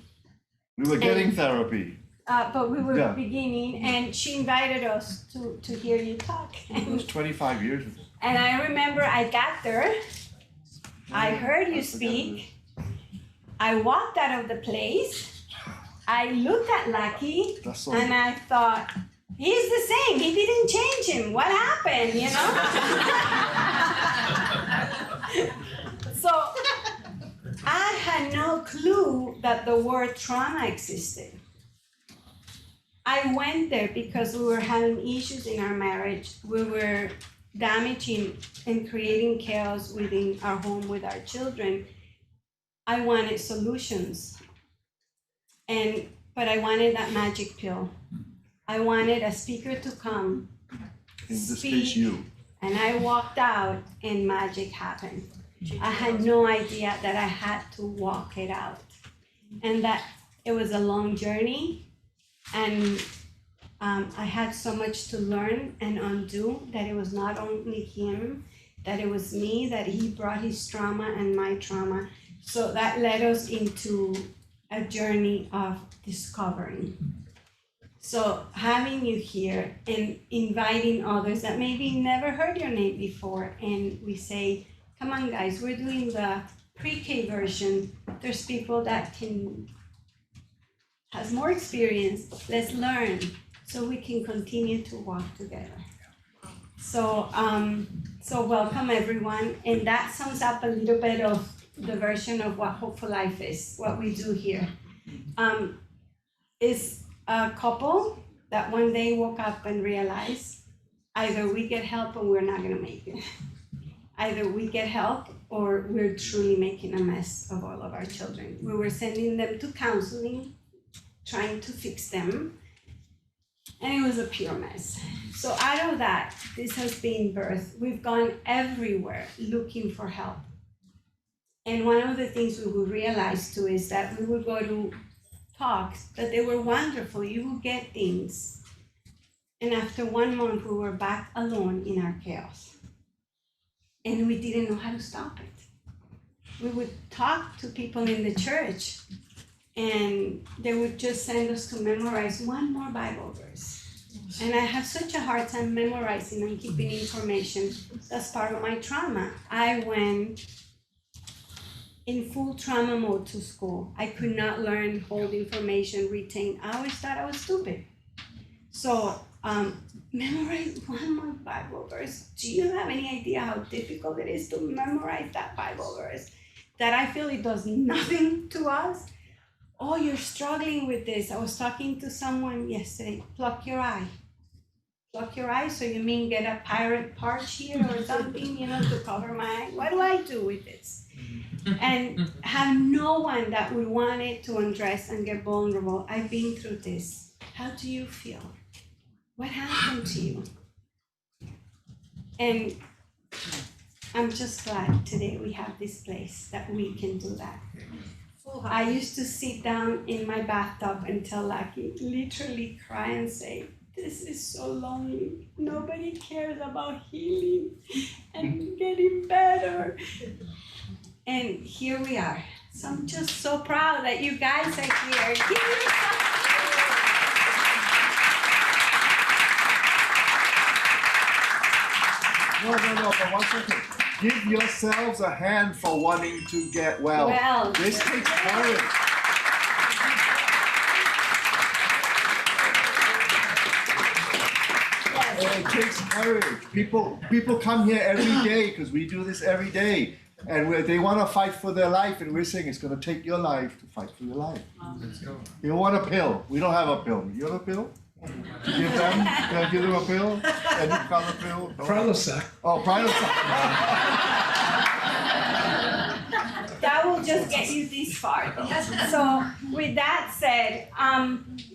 [SPEAKER 7] We were getting therapy.
[SPEAKER 6] But we were
[SPEAKER 7] Yeah.
[SPEAKER 6] beginning, and she invited us to hear you talk.
[SPEAKER 7] It was 25 years ago.
[SPEAKER 6] And I remember I got there, I heard you speak, I walked out of the place, I looked at Lucky,
[SPEAKER 7] That's so
[SPEAKER 6] and I thought, he's the same, he didn't change him, what happened, you know? So I had no clue that the word trauma existed. I went there because we were having issues in our marriage. We were damaging and creating chaos within our home with our children. I wanted solutions. But I wanted that magic pill. I wanted a speaker to come,
[SPEAKER 7] In this
[SPEAKER 6] speak,
[SPEAKER 7] case, you.
[SPEAKER 6] and I walked out and magic happened. I had no idea that I had to walk it out. And that it was a long journey. And I had so much to learn and undo, that it was not only him, that it was me, that he brought his trauma and my trauma. So that led us into a journey of discovering. So having you here and inviting others that maybe never heard your name before, and we say, come on guys, we're doing the pre-K version. There's people that has more experience, let's learn so we can continue to walk together. So welcome everyone, and that sums up a little bit of the version of what Hope4Life is, what we do here. Is a couple that one day woke up and realized either we get help or we're not gonna make it. Either we get help or we're truly making a mess of all of our children. We were sending them to counseling, trying to fix them, and it was a pure mess. So out of that, this has been birthed. We've gone everywhere looking for help. And one of the things we would realize too is that we would go to talks, that they were wonderful, you would get things. And after 1 month, we were back alone in our chaos. And we didn't know how to stop it. We would talk to people in the church, and they would just send us to memorize one more Bible verse. And I have such a hard time memorizing and keeping information. That's part of my trauma. I went in full trauma mode to school. I could not learn, hold information, retain. I always thought I was stupid. So memorize one more Bible verse. Do you have any idea how difficult it is to memorize that Bible verse? That I feel it does nothing to us. Oh, you're struggling with this. I was talking to someone yesterday. Pluck your eye. Pluck your eye, so you mean get a pirate parch here or something, to cover my eye? What do I do with this? And have no one that would want it to undress and get vulnerable. I've been through this. How do you feel? What happened to you? And I'm just glad today we have this place that we can do that. I used to sit down in my bathtub and tell Lucky, literally cry and say, this is so lonely. Nobody cares about healing and getting better. And here we are. So I'm just so proud that you guys are here. Give yourself
[SPEAKER 7] No, but 1 second. Give yourselves a hand for wanting to get well.
[SPEAKER 6] well.
[SPEAKER 7] This takes courage. It takes courage. People come here every day because we do this every day, and they want to fight for their life, and we're saying it's going to take your life to fight for your life.
[SPEAKER 4] Let's go.
[SPEAKER 7] You want a pill? We don't have a pill. You have a pill? Give them? Can I give them a pill? Any color pill? No?
[SPEAKER 1] Prilosec.
[SPEAKER 7] Oh, Prilosec.
[SPEAKER 6] That will just get you this far. So with that said,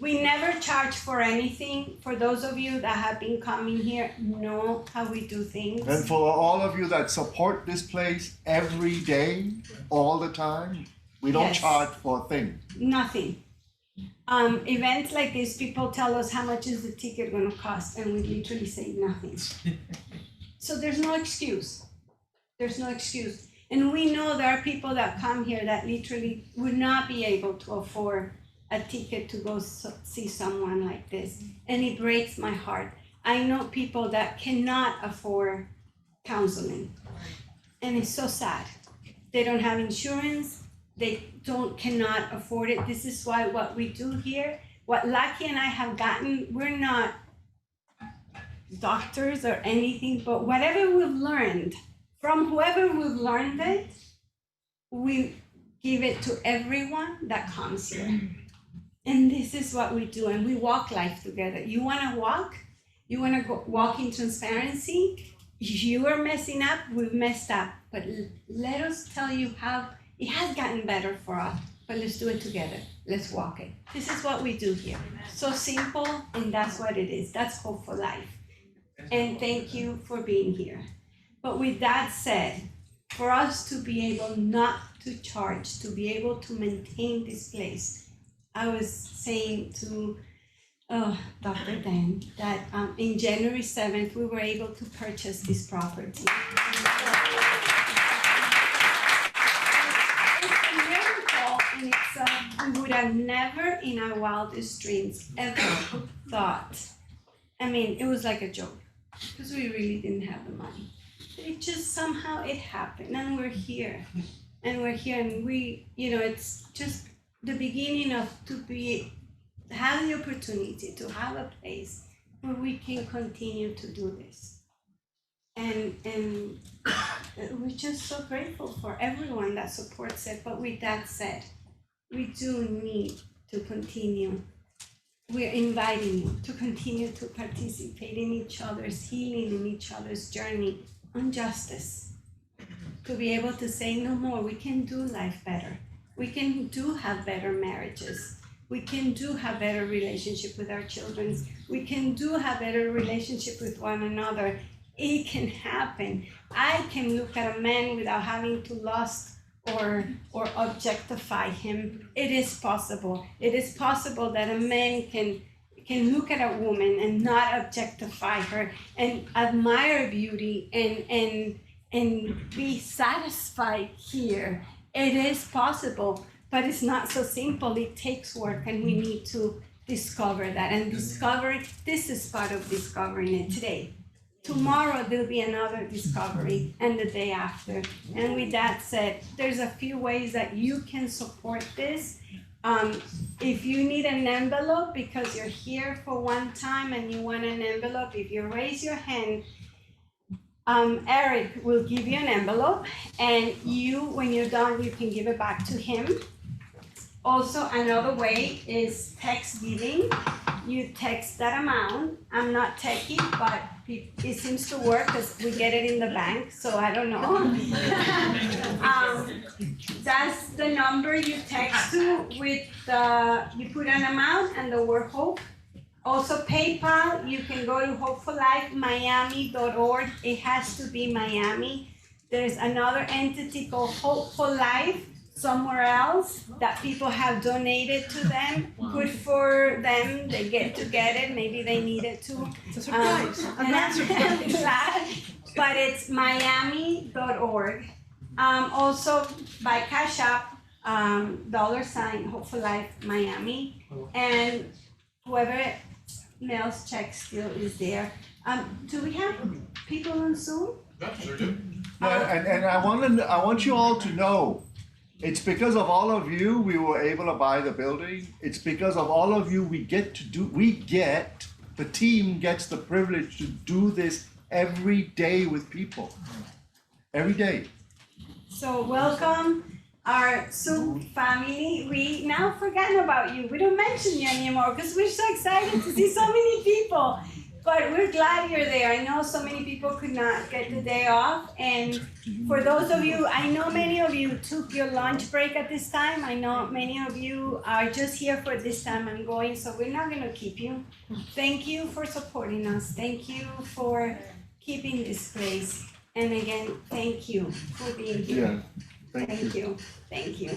[SPEAKER 6] we never charge for anything. For those of you that have been coming here, know how we do things.
[SPEAKER 7] And for all of you that support this place every day, all the time, We don't
[SPEAKER 6] Yes.
[SPEAKER 7] charge for a thing.
[SPEAKER 6] Nothing. Events like this, people tell us how much is the ticket gonna cost, and we literally say nothing. So there's no excuse. There's no excuse. And we know there are people that come here that literally would not be able to afford a ticket to go see someone like this. And it breaks my heart. I know people that cannot afford counseling. And it's so sad. They don't have insurance. They cannot afford it. This is why what we do here, what Lucky and I have gotten, we're not doctors or anything, but whatever we've learned, from whoever we've learned it, we give it to everyone that comes here. And this is what we do, and we walk life together. You wanna walk? You wanna walk in transparency? You are messing up, we've messed up. But let us tell you how it has gotten better for us. But let's do it together. Let's walk it. This is what we do here. So simple, and that's what it is. That's Hope4Life. And thank you for being here. But with that said, for us to be able not to charge, to be able to maintain this place, I was saying to Dr. Dan that in January 7th, we were able to purchase this property. It's a miracle, and we would have never in our wildest dreams ever thought. I mean, it was like a joke, because we really didn't have the money. It just somehow it happened, and we're here. And we, it's just the beginning of have the opportunity to have a place where we can continue to do this. And we're just so grateful for everyone that supports it. But with that said, we do need to continue. We're inviting you to continue to participate in each other's healing, in each other's journey on justice. To be able to say no more, we can do life better. We can have better marriages. We can have better relationship with our children. We can have better relationship with one another. It can happen. I can look at a man without having to lust or objectify him. It is possible. It is possible that a man can look at a woman and not objectify her and admire beauty and be satisfied here. It is possible, but it's not so simple. It takes work, and we need to discover that. And this is part of discovering it today. Tomorrow there'll be another discovery, and the day after. And with that said, there's a few ways that you can support this. If you need an envelope because you're here for one time and you want an envelope, if you raise your hand, Eric will give you an envelope, and when you're done, you can give it back to him. Also, another way is text giving. You text that amount. I'm not techie, but it seems to work because we get it in the bank, so I don't know. That's the number you text to with you put an amount and the word hope. Also PayPal, you can go to hope4lifemiami.org. It has to be Miami. There's another entity called Hope4Life somewhere else that people have donated to them. Good for them. They get to get it. Maybe they need it too.
[SPEAKER 3] It's a surprise.
[SPEAKER 6] I'm not surprised. But it's miami.org. Also by Cash App, $ Hope4Life Miami. And whoever mails checks still is there. Do we have people on Zoom?
[SPEAKER 7] And I want you all to know, it's because of all of you we were able to buy the building. It's because of all of you the team gets the privilege to do this every day with people. Every day.
[SPEAKER 6] So welcome our Zoom family. We now forgotten about you. We don't mention you anymore because we're so excited to see so many people. But we're glad you're there. I know so many people could not get the day off. And for those of you, I know many of you took your lunch break at this time. I know many of you are just here for this time and going, so we're not going to keep you. Thank you for supporting us. Thank you for keeping this place. And again, thank you for being here.
[SPEAKER 7] Thank you.
[SPEAKER 6] Thank you.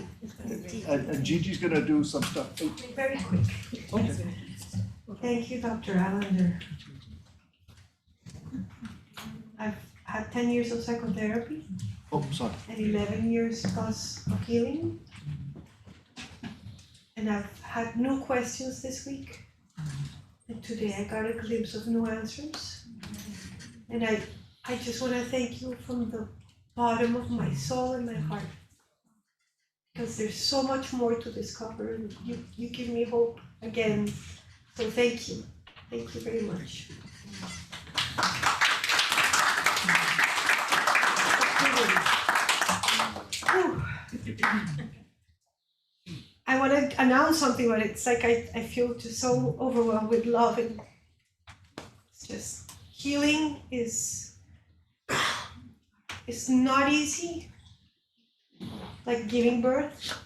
[SPEAKER 7] And Gigi's gonna do some stuff. Oh,
[SPEAKER 3] Very quick.
[SPEAKER 7] okay.
[SPEAKER 3] Thank you, Dr. Allender. I've had 10 years of psychotherapy
[SPEAKER 7] Oh, sorry.
[SPEAKER 3] and 11 years plus of healing. And I've had new questions this week. And today I got a glimpse of new answers. And I just want to thank you from the bottom of my soul and my heart. Because there's so much more to discover, and you give me hope again. So thank you. Thank you very much. Whew. I want to announce something, but it's like I feel just so overwhelmed with love, and it's just healing is not easy. Like giving birth.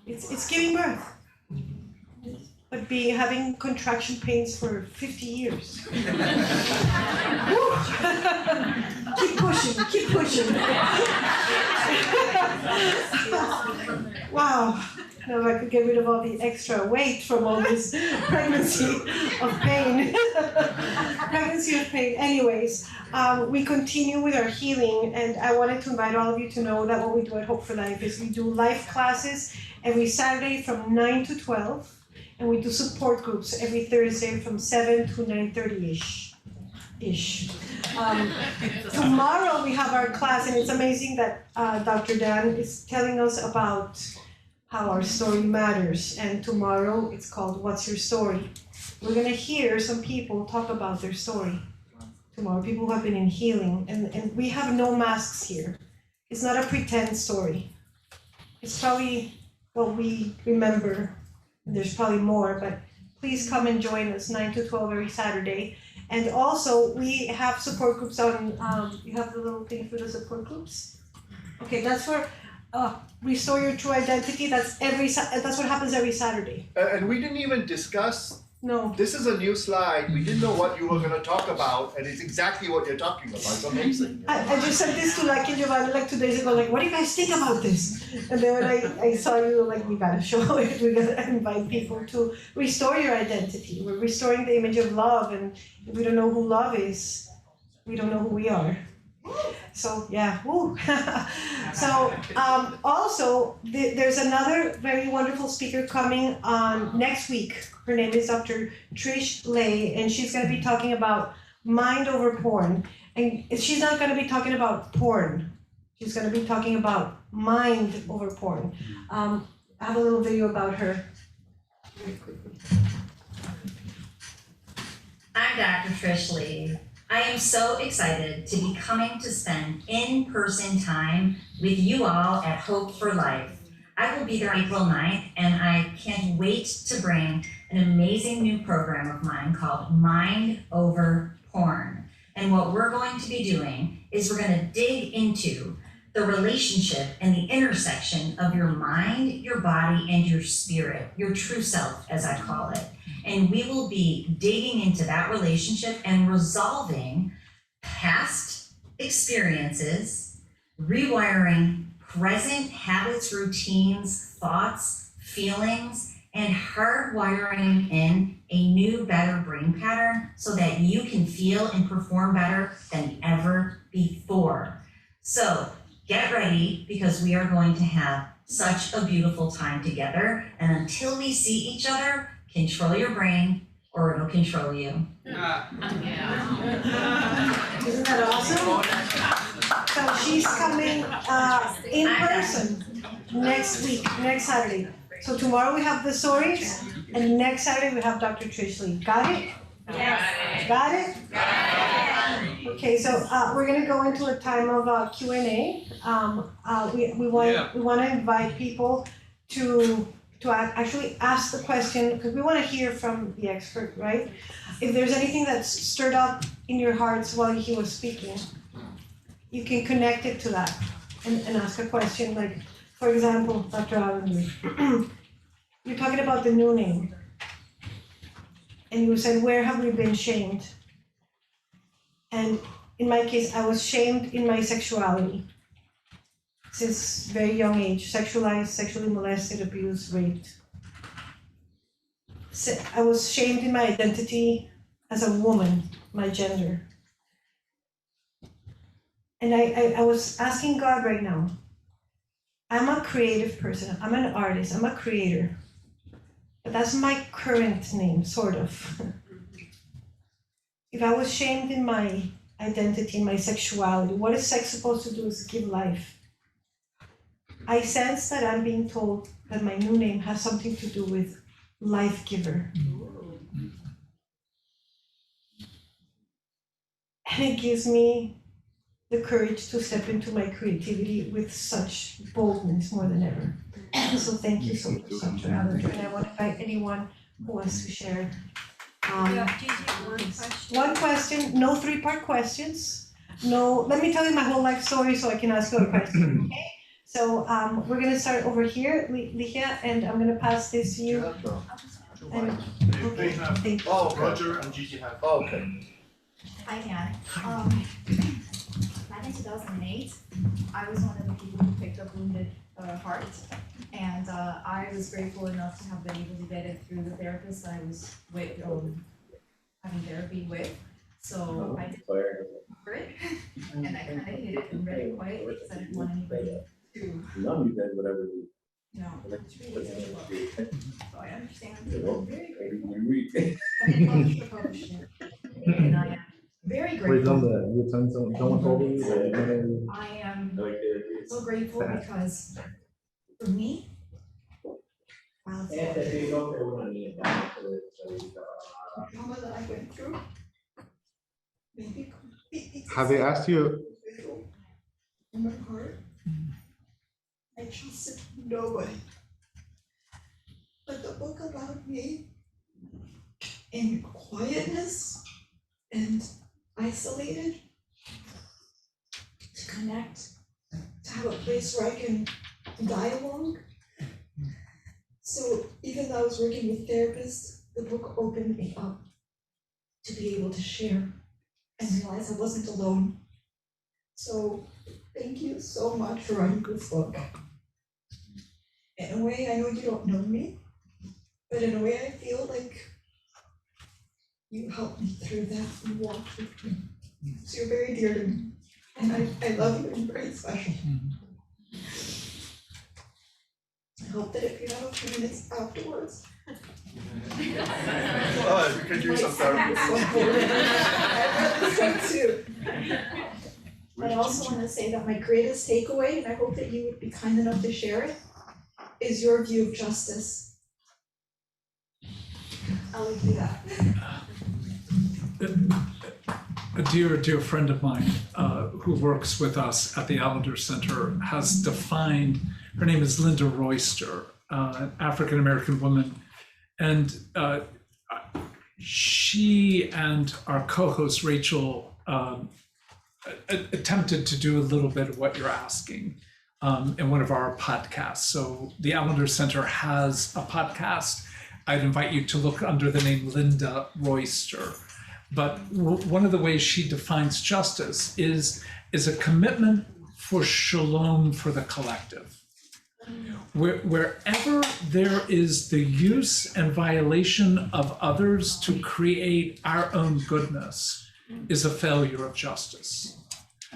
[SPEAKER 3] It's giving birth. But having contraction pains for 50 years. Keep pushing, keep pushing. Wow. Now I could get rid of all the extra weight from all this pregnancy of pain. Pregnancy of pain. Anyways, we continue with our healing, and I wanted to invite all of you to know that what we do at Hope4Life is we do life classes every Saturday from 9 to 12, and we do support groups every Thursday from 7 to 9:30-ish. Tomorrow we have our class, and it's amazing that Dr. Dan is telling us about how our story matters, and tomorrow it's called What's Your Story? We're gonna hear some people talk about their story tomorrow, people who have been in healing, and we have no masks here. It's not a pretend story. It's probably what we remember, and there's probably more, but please come and join us 9 to 12 every Saturday. And also, we have support groups on, you have the little thing for the support groups? Okay, that's for Restore Your True Identity. That's what happens every Saturday.
[SPEAKER 7] And we didn't even discuss,
[SPEAKER 3] No.
[SPEAKER 7] this is a new slide, we didn't know what you were gonna talk about, and it's exactly what you're talking about, it's amazing.
[SPEAKER 3] I just sent this to Lucky and Giovanni like 2 days ago, like, what do you guys think about this? And then when I saw you, like, we gotta show it, we gotta invite people to restore your identity. We're restoring the image of love, and if we don't know who love is, we don't know who we are. So, yeah, woo. So, also, there's another very wonderful speaker coming on next week. Her name is Dr. Trish Lay, and she's going to be talking about mind over porn. And she's not going to be talking about porn. She's going to be talking about mind over porn. I have a little video about her. Very quickly.
[SPEAKER 8] I'm Dr. Trish Lee. I am so excited to be coming to spend in-person time with you all at Hope4Life. I will be there April 9th, and I can't wait to bring an amazing new program of mine called Mind Over Porn. And what we're going to be doing is we're going to dig into the relationship and the intersection of your mind, your body, and your spirit, your true self, as I call it. And we will be digging into that relationship and resolving past experiences, rewiring present habits, routines, thoughts, feelings, and hardwiring in a new, better brain pattern so that you can feel and perform better than ever before. So get ready, because we are going to have such a beautiful time together. And until we see each other, control your brain or it'll control you.
[SPEAKER 3] Isn't that awesome? So she's coming in person next week, next Saturday. So tomorrow we have the stories, and next Saturday we have Dr. Trish Lee. Got it?
[SPEAKER 8] Yes.
[SPEAKER 3] Got it? Yes. Okay, so we're gonna go into a time of Q&A. We want to invite people to actually ask the question, because we want to hear from the expert, right? If there's anything that's stirred up in your hearts while he was speaking, you can connect it to that and ask a question. Like, for example, Dr. Allender, you're talking about the new name. And you said, where have we been shamed? And in my case, I was shamed in my sexuality. since very young age, sexualized, sexually molested, abused, raped. I was shamed in my identity as a woman, my gender. And I was asking God right now, I'm a creative person, I'm an artist, I'm a creator. But that's my current name, sort of. If I was shamed in my identity, in my sexuality, what is sex supposed to do is give life. I sense that I'm being told that my new name has something to do with life giver. And it gives me the courage to step into my creativity with such boldness more than ever. So thank you so much, Dr. Allender. And I want to invite anyone who wants to share. One question, no three-part questions. No, let me tell you my whole life story so I can ask you a question, okay? So we're gonna start over here, Ligia, and I'm gonna pass this to you. And, okay, thank you.
[SPEAKER 7] Oh,
[SPEAKER 9] Roger and Gigi have.
[SPEAKER 7] Oh, okay.
[SPEAKER 10] I can. Back in 2008, I was one of the people who picked up Wounded Heart, and I was grateful enough to have been able to get it through the therapist I was with, having therapy with. So I did for it, and I kind of hid it and read it quietly because I didn't want anybody to. No, it's really difficult. So I understand. I'm very grateful. And it helps to publish it. And I am very grateful. I am so grateful because for me, wow, the trauma that I went through, maybe
[SPEAKER 7] Have they asked you?
[SPEAKER 10] in my heart, I trusted nobody. But the book allowed me, in quietness and isolated, to connect, to have a place where I can dialogue. So even though I was working with therapists, the book opened me up to be able to share and realize I wasn't alone. So thank you so much for writing this book. In a way, I know you don't know me, but in a way I feel like you helped me through that, you walked with me. So you're very dear to me, and I love you, and you're very special. I hope that if you have a few minutes afterwards,
[SPEAKER 7] Oh, you could use some therapy.
[SPEAKER 10] I read this one too. I also want to say that my greatest takeaway, and I hope that you would be kind enough to share it, is your view of justice. I'll leave you that.
[SPEAKER 1] A dear friend of mine who works with us at the Allender Center has defined, her name is Linda Royster, an African-American woman, and she and our co-host Rachel attempted to do a little bit of what you're asking in one of our podcasts. So the Allender Center has a podcast. I'd invite you to look under the name Linda Royster. But one of the ways she defines justice is a commitment for shalom for the collective. Wherever there is the use and violation of others to create our own goodness is a failure of justice.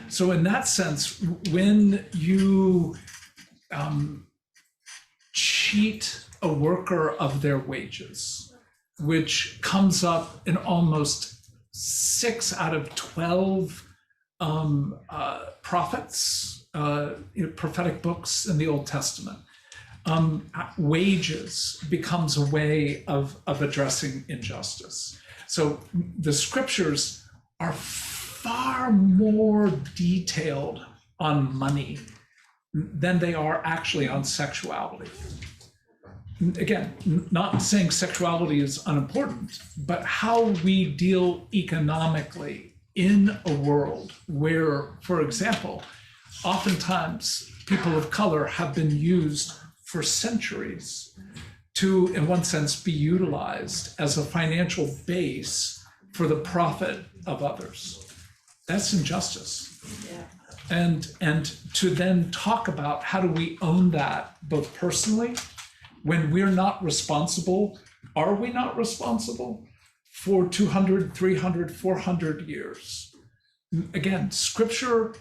[SPEAKER 1] So in that sense, when you cheat a worker of their wages, which comes up in almost 6 out of 12 prophets, prophetic books in the Old Testament. Wages becomes a way of addressing injustice. So the scriptures are far more detailed on money than they are actually on sexuality. Again, not saying sexuality is unimportant, but how we deal economically in a world where, for example, oftentimes people of color have been used for centuries to, in one sense, be utilized as a financial base for the profit of others. That's injustice. And to then talk about how do we own that both personally, when we're not responsible, are we not responsible for 200, 300, 400 years? Again, scripture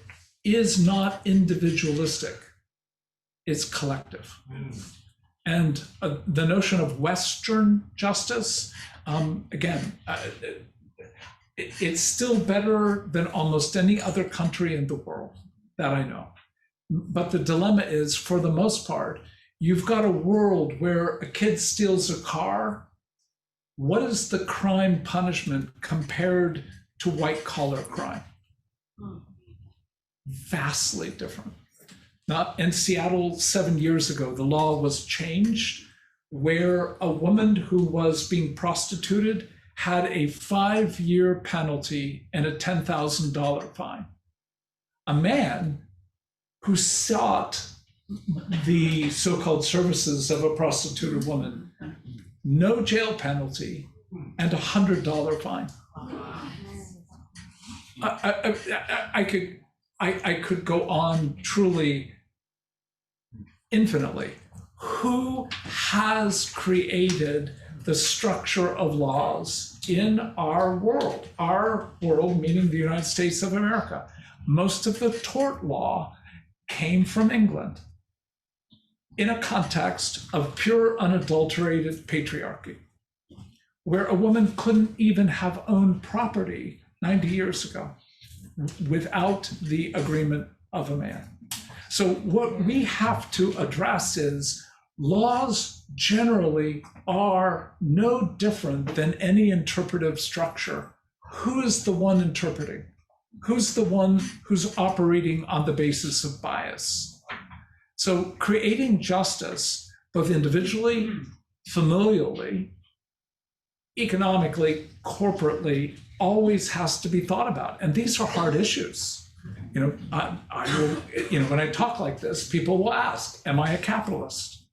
[SPEAKER 1] is not individualistic, it's collective. And the notion of Western justice, again, it's still better than almost any other country in the world that I know. But the dilemma is, for the most part, you've got a world where a kid steals a car. What is the crime punishment compared to white collar crime? Vastly different. Not in Seattle 7 years ago, the law was changed where a woman who was being prostituted had a 5-year penalty and a $10,000 fine. A man who sought the so-called services of a prostituted woman, no jail penalty and a $100 fine. I could go on truly infinitely. Who has created the structure of laws in our world? Our world, meaning the United States of America. Most of the tort law came from England in a context of pure, unadulterated patriarchy, where a woman couldn't even have owned property 90 years ago without the agreement of a man. So what we have to address is laws generally are no different than any interpretive structure. Who is the one interpreting? Who's the one who's operating on the basis of bias? So creating justice, both individually, familially, economically, corporately, always has to be thought about. And these are hard issues. I will, when I talk like this, people will ask, am I a capitalist?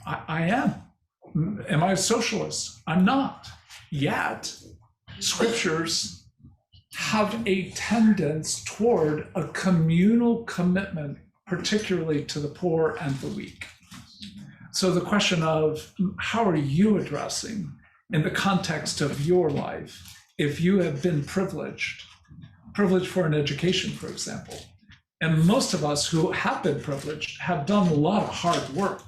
[SPEAKER 1] I am. Am I a socialist? I'm not. Yet, scriptures have a tendency toward a communal commitment, particularly to the poor and the weak. So the question of how are you addressing, in the context of your life, if you have been privileged for an education, for example, and most of us who have been privileged have done a lot of hard work,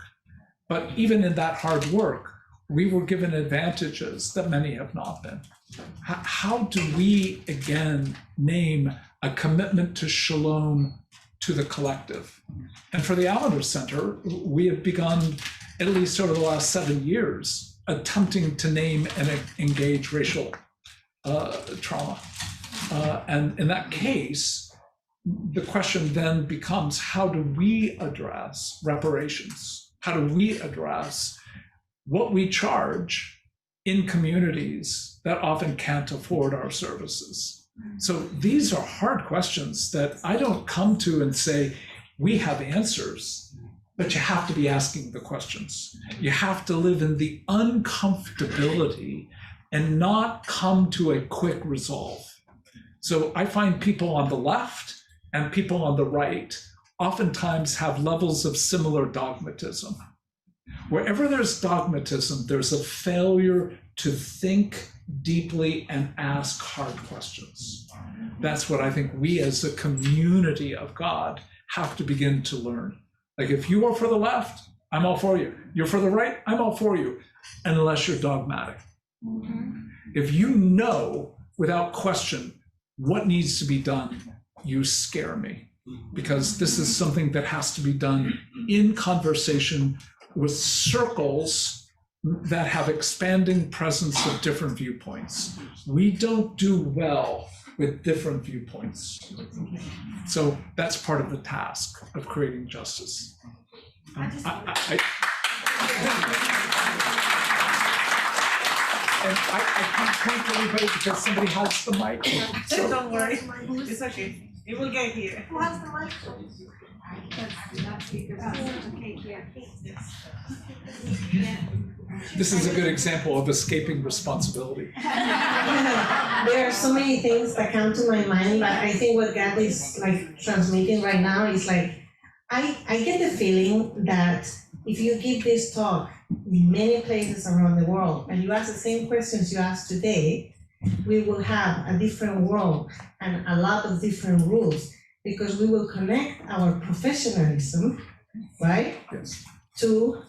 [SPEAKER 1] but even in that hard work, we were given advantages that many have not been. How do we, again, name a commitment to shalom to the collective? And for the Allender Center, we have begun, at least over the last 7 years, attempting to name and engage racial trauma. And in that case, the question then becomes, how do we address reparations? How do we address what we charge in communities that often can't afford our services? So these are hard questions that I don't come to and say, we have answers, but you have to be asking the questions. You have to live in the uncomfortability and not come to a quick resolve. So I find people on the left and people on the right oftentimes have levels of similar dogmatism. Wherever there's dogmatism, there's a failure to think deeply and ask hard questions. That's what I think we as a community of God have to begin to learn. Like, if you are for the left, I'm all for you. You're for the right, I'm all for you, unless you're dogmatic. If you know without question what needs to be done, you scare me, because this is something that has to be done in conversation with circles that have expanding presence of different viewpoints. We don't do well with different viewpoints. So that's part of the task of creating justice. And I can't point to anybody because somebody has the mic. So
[SPEAKER 9] Don't worry, it's okay.
[SPEAKER 3] It will get here.
[SPEAKER 10] Who has the mic?
[SPEAKER 1] This is a good example of escaping responsibility.
[SPEAKER 9] There are so many things that come to my mind, but I think what God is like transmitting right now is like, I get the feeling that if you give this talk in many places around the world, and you ask the same questions you asked today, we will have a different world and a lot of different rules, because we will connect our professionalism, right,
[SPEAKER 1] Yes.
[SPEAKER 9] to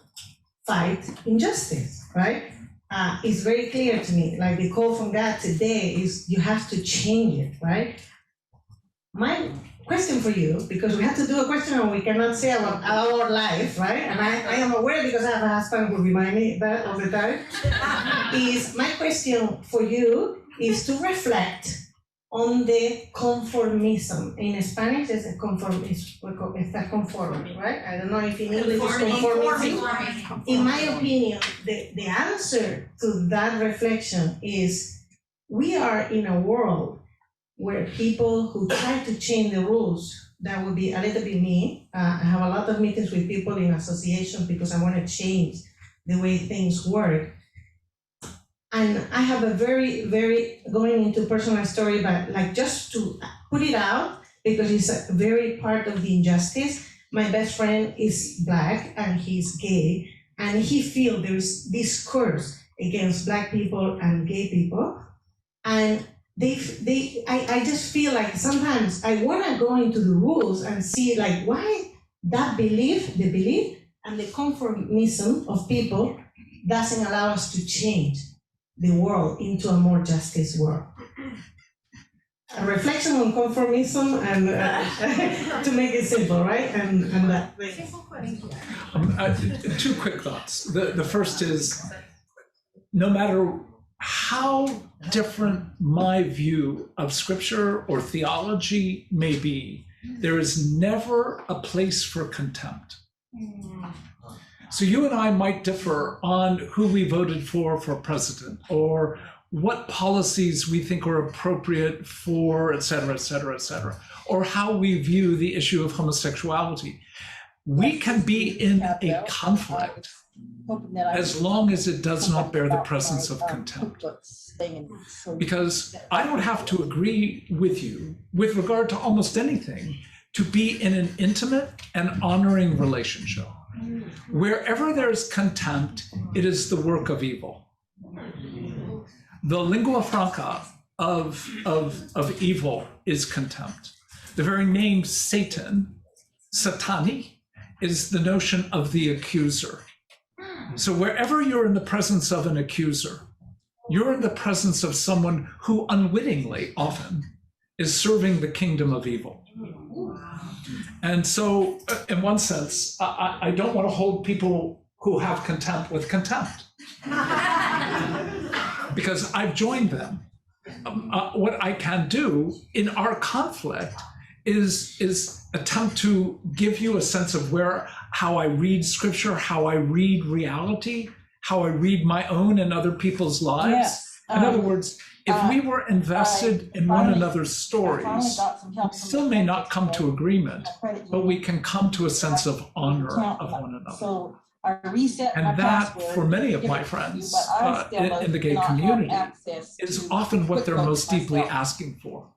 [SPEAKER 9] fight injustice, right? It's very clear to me, like the call from God today is you have to change it, right? My question for you, because we have to do a question and we cannot say about our life, right? And I am aware because I have a husband who reminds me that all the time, is my question for you is to reflect on the conformism. In Spanish, it's a conformity, right? I don't know if in English it's conformism. In my opinion, the answer to that reflection is we are in a world where people who try to change the rules, that would be a little bit me. I have a lot of meetings with people in associations because I want to change the way things work. And I have a very, very, going into personal story, but like just to put it out, because it's a very part of the injustice. My best friend is Black and he's gay, and he feels there's this curse against Black people and gay people. And I just feel like sometimes I want to go into the rules and see like why that belief, the belief and the conformism of people doesn't allow us to change the world into a more justice world. A reflection on conformism and to make it simple, right? And that.
[SPEAKER 2] Simple question.
[SPEAKER 1] Two quick thoughts. The first is, no matter how different my view of scripture or theology may be, there is never a place for contempt. So you and I might differ on who we voted for president, or what policies we think are appropriate for, et cetera, et cetera, et cetera, or how we view the issue of homosexuality. We can be in a conflict as long as it does not bear the presence of contempt. Because I don't have to agree with you with regard to almost anything to be in an intimate and honoring relationship. Wherever there's contempt, it is the work of evil. The lingua franca of evil is contempt. The very name Satan, Satani, is the notion of the accuser. So wherever you're in the presence of an accuser, you're in the presence of someone who unwittingly often is serving the kingdom of evil. And so, in one sense, I don't want to hold people who have contempt with contempt, because I've joined them. What I can do in our conflict is attempt to give you a sense of how I read scripture, how I read reality, how I read my own and other people's lives.
[SPEAKER 11] Yes.
[SPEAKER 1] In other words, if we were invested in one another's stories, we still may not come to agreement, but we can come to a sense of honor of one another.
[SPEAKER 11] So I reset my
[SPEAKER 1] And that,
[SPEAKER 11] password,
[SPEAKER 1] for many of
[SPEAKER 11] give
[SPEAKER 1] my
[SPEAKER 11] it to you,
[SPEAKER 1] friends
[SPEAKER 11] but I still
[SPEAKER 1] in the gay
[SPEAKER 11] do not have
[SPEAKER 1] community,
[SPEAKER 11] access
[SPEAKER 1] is
[SPEAKER 11] to
[SPEAKER 1] often what they're most deeply
[SPEAKER 11] myself.
[SPEAKER 1] asking for.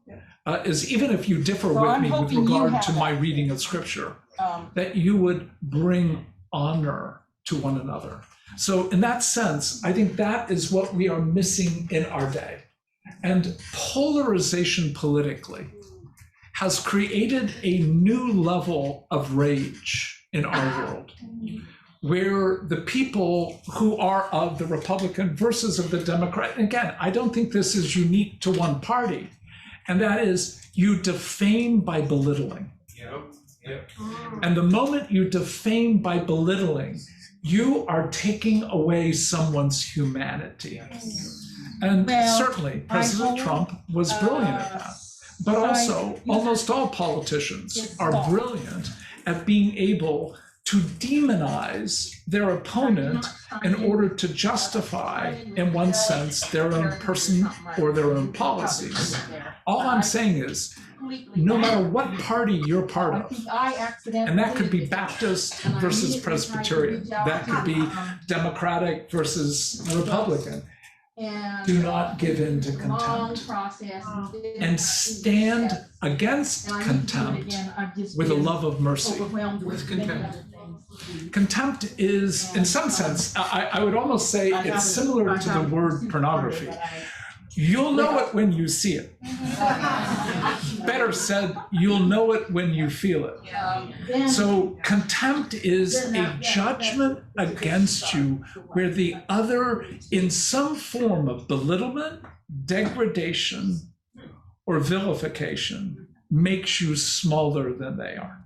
[SPEAKER 1] Is even if you differ
[SPEAKER 11] So
[SPEAKER 1] with
[SPEAKER 11] I'm
[SPEAKER 1] me with
[SPEAKER 11] hoping you
[SPEAKER 1] regard
[SPEAKER 11] have
[SPEAKER 1] to my
[SPEAKER 11] that.
[SPEAKER 1] reading of scripture,
[SPEAKER 11] Um,
[SPEAKER 1] that you would bring honor to one another. So in that sense, I think that is what we are missing in our day. And polarization politically has created a new level of rage in our world, where the people who are of the Republican versus of the Democrat, and again, I don't think this is unique to one party, and that is you defame by belittling. And the moment you defame by belittling, you are taking away someone's humanity. And
[SPEAKER 11] Well,
[SPEAKER 1] certainly President Trump was brilliant at that. But also, almost all politicians are brilliant at being able to demonize their opponent in order to justify, in one sense, their own person or their own policies. All I'm saying is,
[SPEAKER 11] completely.
[SPEAKER 1] no matter what party you're part
[SPEAKER 11] I
[SPEAKER 1] of.
[SPEAKER 11] think I accidentally.
[SPEAKER 1] And that could be
[SPEAKER 11] did it.
[SPEAKER 1] Baptist
[SPEAKER 11] And I
[SPEAKER 1] versus
[SPEAKER 11] immediately tried to
[SPEAKER 1] Presbyterian.
[SPEAKER 11] reach out
[SPEAKER 1] That could
[SPEAKER 11] to,
[SPEAKER 1] be Democratic versus Republican.
[SPEAKER 11] And
[SPEAKER 1] Do not give in to
[SPEAKER 11] long
[SPEAKER 1] contempt.
[SPEAKER 11] process.
[SPEAKER 1] And stand against
[SPEAKER 11] And I need to do it
[SPEAKER 1] contempt
[SPEAKER 11] again. I've just
[SPEAKER 1] with a
[SPEAKER 11] been
[SPEAKER 1] love of mercy.
[SPEAKER 11] overwhelmed with many
[SPEAKER 4] contempt.
[SPEAKER 11] other things.
[SPEAKER 1] Contempt is, in some sense, I would almost say it's similar to the word pornography. You'll know it when you see it. Better said, you'll know it when you feel it.
[SPEAKER 11] Then-
[SPEAKER 1] So contempt is a judgment against you where the other, in some form of belittlement, degradation, or vilification, makes you smaller than they are.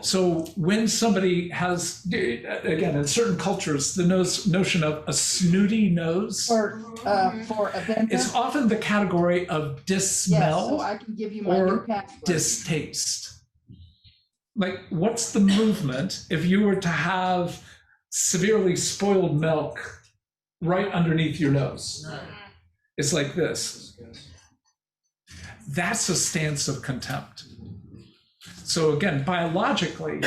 [SPEAKER 1] So when somebody has, again, in certain cultures, the notion of a snooty nose,
[SPEAKER 11] For a vendor.
[SPEAKER 1] it's often the category of
[SPEAKER 11] Yes, so
[SPEAKER 1] dismell
[SPEAKER 11] I can give you my
[SPEAKER 1] or
[SPEAKER 11] new password.
[SPEAKER 1] distaste. Like, what's the movement if you were to have severely spoiled milk right underneath your nose? It's like this. That's a stance of contempt. So again, biologically,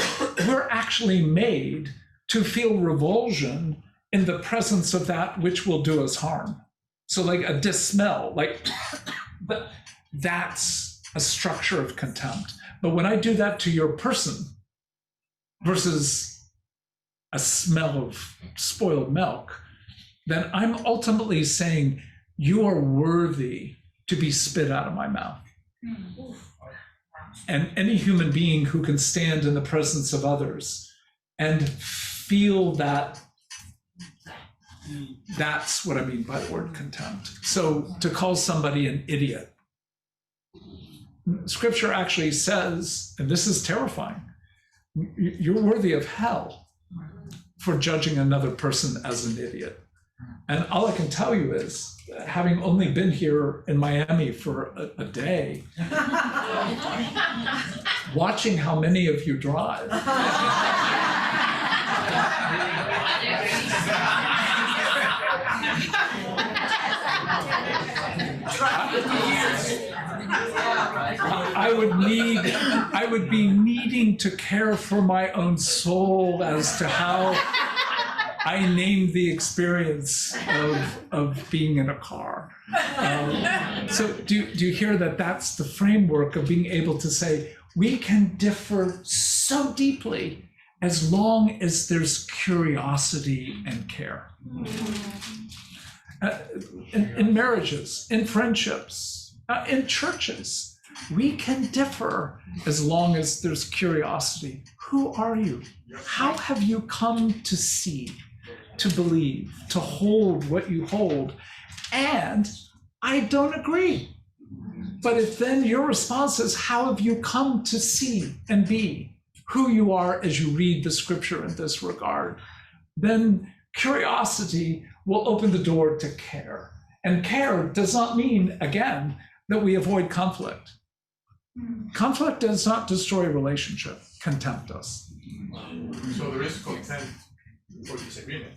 [SPEAKER 1] we're actually made to feel revulsion in the presence of that which will do us harm. So like a dismell, like that's a structure of contempt. But when I do that to your person versus a smell of spoiled milk, then I'm ultimately saying you are worthy to be spit out of my mouth. And any human being who can stand in the presence of others and feel that, that's what I mean by the word contempt. So to call somebody an idiot, Scripture actually says, and this is terrifying, you're worthy of hell for judging another person as an idiot. And all I can tell you is, having only been here in Miami for a day, watching how many of you drive, I would be needing to care for my own soul as to how I named the experience of being in a car. So do you hear that that's the framework of being able to say, we can differ so deeply as long as there's curiosity and care. In marriages, in friendships, in churches, we can differ as long as there's curiosity. Who are you? How have you come to see, to believe, to hold what you hold? And I don't agree. But if then your response is, how have you come to see and be who you are as you read the Scripture in this regard, then curiosity will open the door to care. And care does not mean, again, that we avoid conflict. Conflict does not destroy a relationship. Contempt does.
[SPEAKER 12] So there is contempt for disagreement.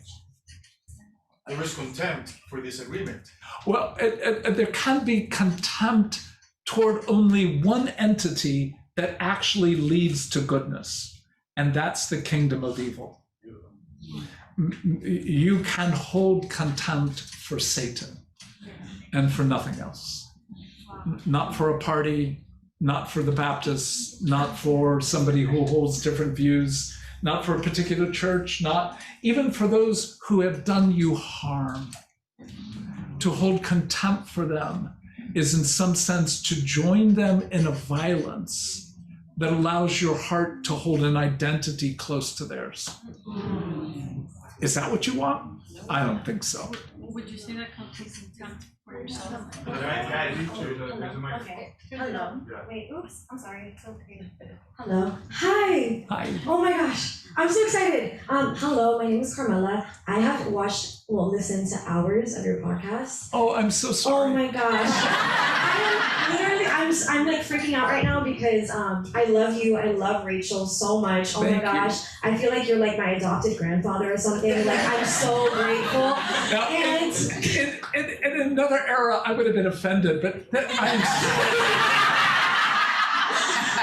[SPEAKER 12] There is contempt for disagreement.
[SPEAKER 1] Well, there can be contempt toward only one entity that actually leads to goodness, and that's the kingdom of evil. You can hold contempt for Satan and for nothing else. Not for a party, not for the Baptists, not for somebody who holds different views, not for a particular church, not even for those who have done you harm. To hold contempt for them is in some sense to join them in a violence that allows your heart to hold an identity close to theirs. Is that what you want? I don't think so.
[SPEAKER 2] Would you say that contains contempt for yourself?
[SPEAKER 10] Okay. Hello.
[SPEAKER 12] Yeah.
[SPEAKER 10] Wait, oops, I'm sorry. It's okay. Hello. Hi.
[SPEAKER 1] Hi.
[SPEAKER 10] Oh my gosh. I'm so excited. Hello, my name is Carmella. I have listened to hours of your podcast.
[SPEAKER 1] Oh, I'm so sorry.
[SPEAKER 10] Oh my gosh. I'm like freaking out right now because I love you. I love Rachel so much. Oh
[SPEAKER 1] Thank
[SPEAKER 10] my gosh. I feel like you're like my adopted grandfather or something. Like I'm so grateful.
[SPEAKER 1] Now, in another era, I would have been offended, but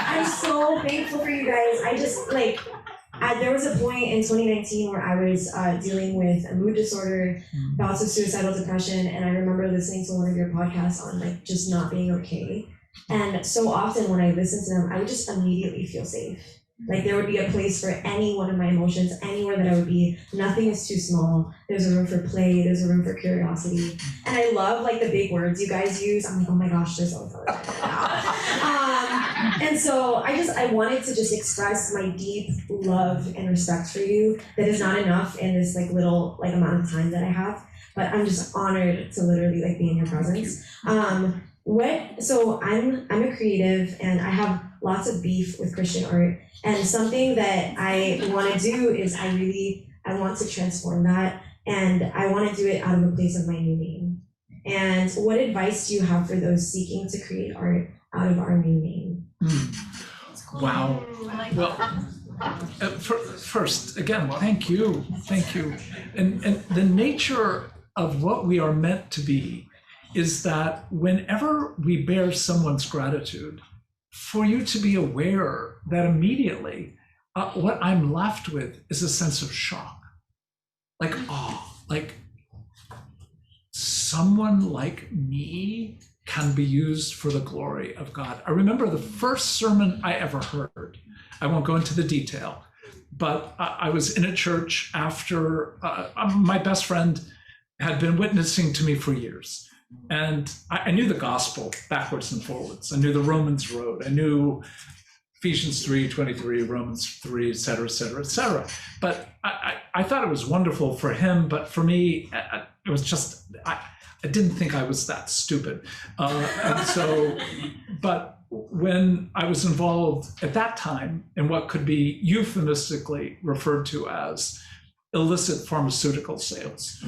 [SPEAKER 13] I'm so thankful for you guys. I just like, there was a point in 2019 where I was dealing with a mood disorder, bouts of suicidal depression, and I remember listening to one of your podcasts on like just not being okay. And so often when I listened to them, I would just immediately feel safe. Like there would be a place for any one of my emotions, anywhere that I would be. Nothing is too small. There's a room for play. There's a room for curiosity. And I love like the big words you guys use. I'm like, oh my gosh, there's so much and so I wanted to just express my deep love and respect for you. That is not enough in this like little like amount of time that I have. But I'm just honored to literally like be in your presence. So I'm a creative and I have lots of beef with Christian art. And something that I want to do is I want to transform that, and I want to do it out of a place of my new name. And what advice do you have for those seeking to create art out of our new name?
[SPEAKER 1] Wow. Well, first, again, thank you. And the nature of what we are meant to be is that whenever we bear someone's gratitude, for you to be aware that immediately what I'm left with is a sense of shock. Like, oh, like someone like me can be used for the glory of God. I remember the first sermon I ever heard. I won't go into the detail, but I was in a church after my best friend had been witnessing to me for years. And I knew the gospel backwards and forwards. I knew the Romans road. I knew Ephesians 3:23, Romans 3, et cetera, et cetera, et cetera. But I thought it was wonderful for him. But for me, it was just, I didn't think I was that stupid. But when I was involved at that time in what could be euphemistically referred to as illicit pharmaceutical sales.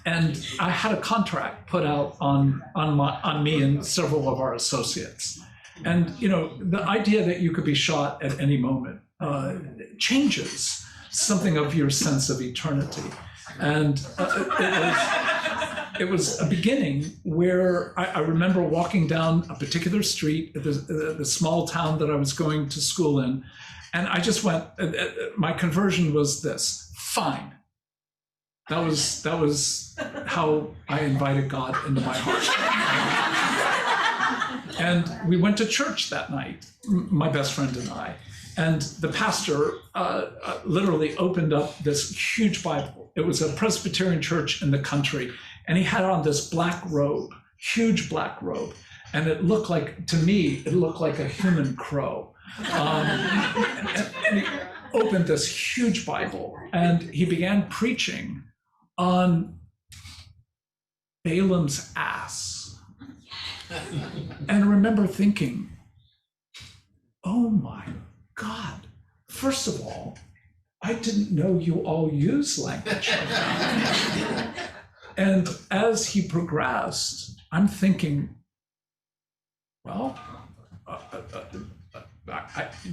[SPEAKER 1] And I had a contract put out on me and several of our associates. And you know, the idea that you could be shot at any moment changes something of your sense of eternity. And it was a beginning where I remember walking down a particular street at the small town that I was going to school in, and I just went, my conversion was this: fine. That was how I invited God into my heart. And we went to church that night, my best friend and I. And the pastor literally opened up this huge Bible. It was a Presbyterian church in the country. And he had on this black robe, huge black robe. And it looked like, to me, it looked like a human crow. And he opened this huge Bible and he began preaching on Balaam's ass. And I remember thinking, oh my God, first of all, I didn't know you all use language. And as he progressed, I'm thinking, well,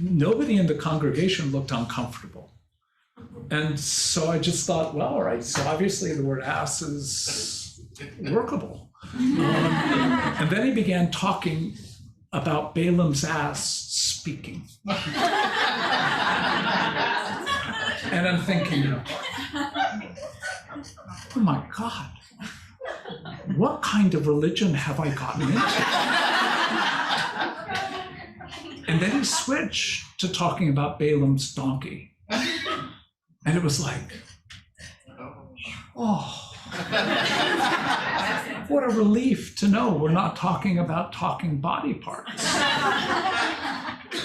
[SPEAKER 1] nobody in the congregation looked uncomfortable. And so I just thought, well, all right, so obviously the word ass is workable. And then he began talking about Balaam's ass speaking. And I'm thinking, oh my God, what kind of religion have I gotten into? And then he switched to talking about Balaam's donkey. And it was like, oh, what a relief to know we're not talking about talking body parts.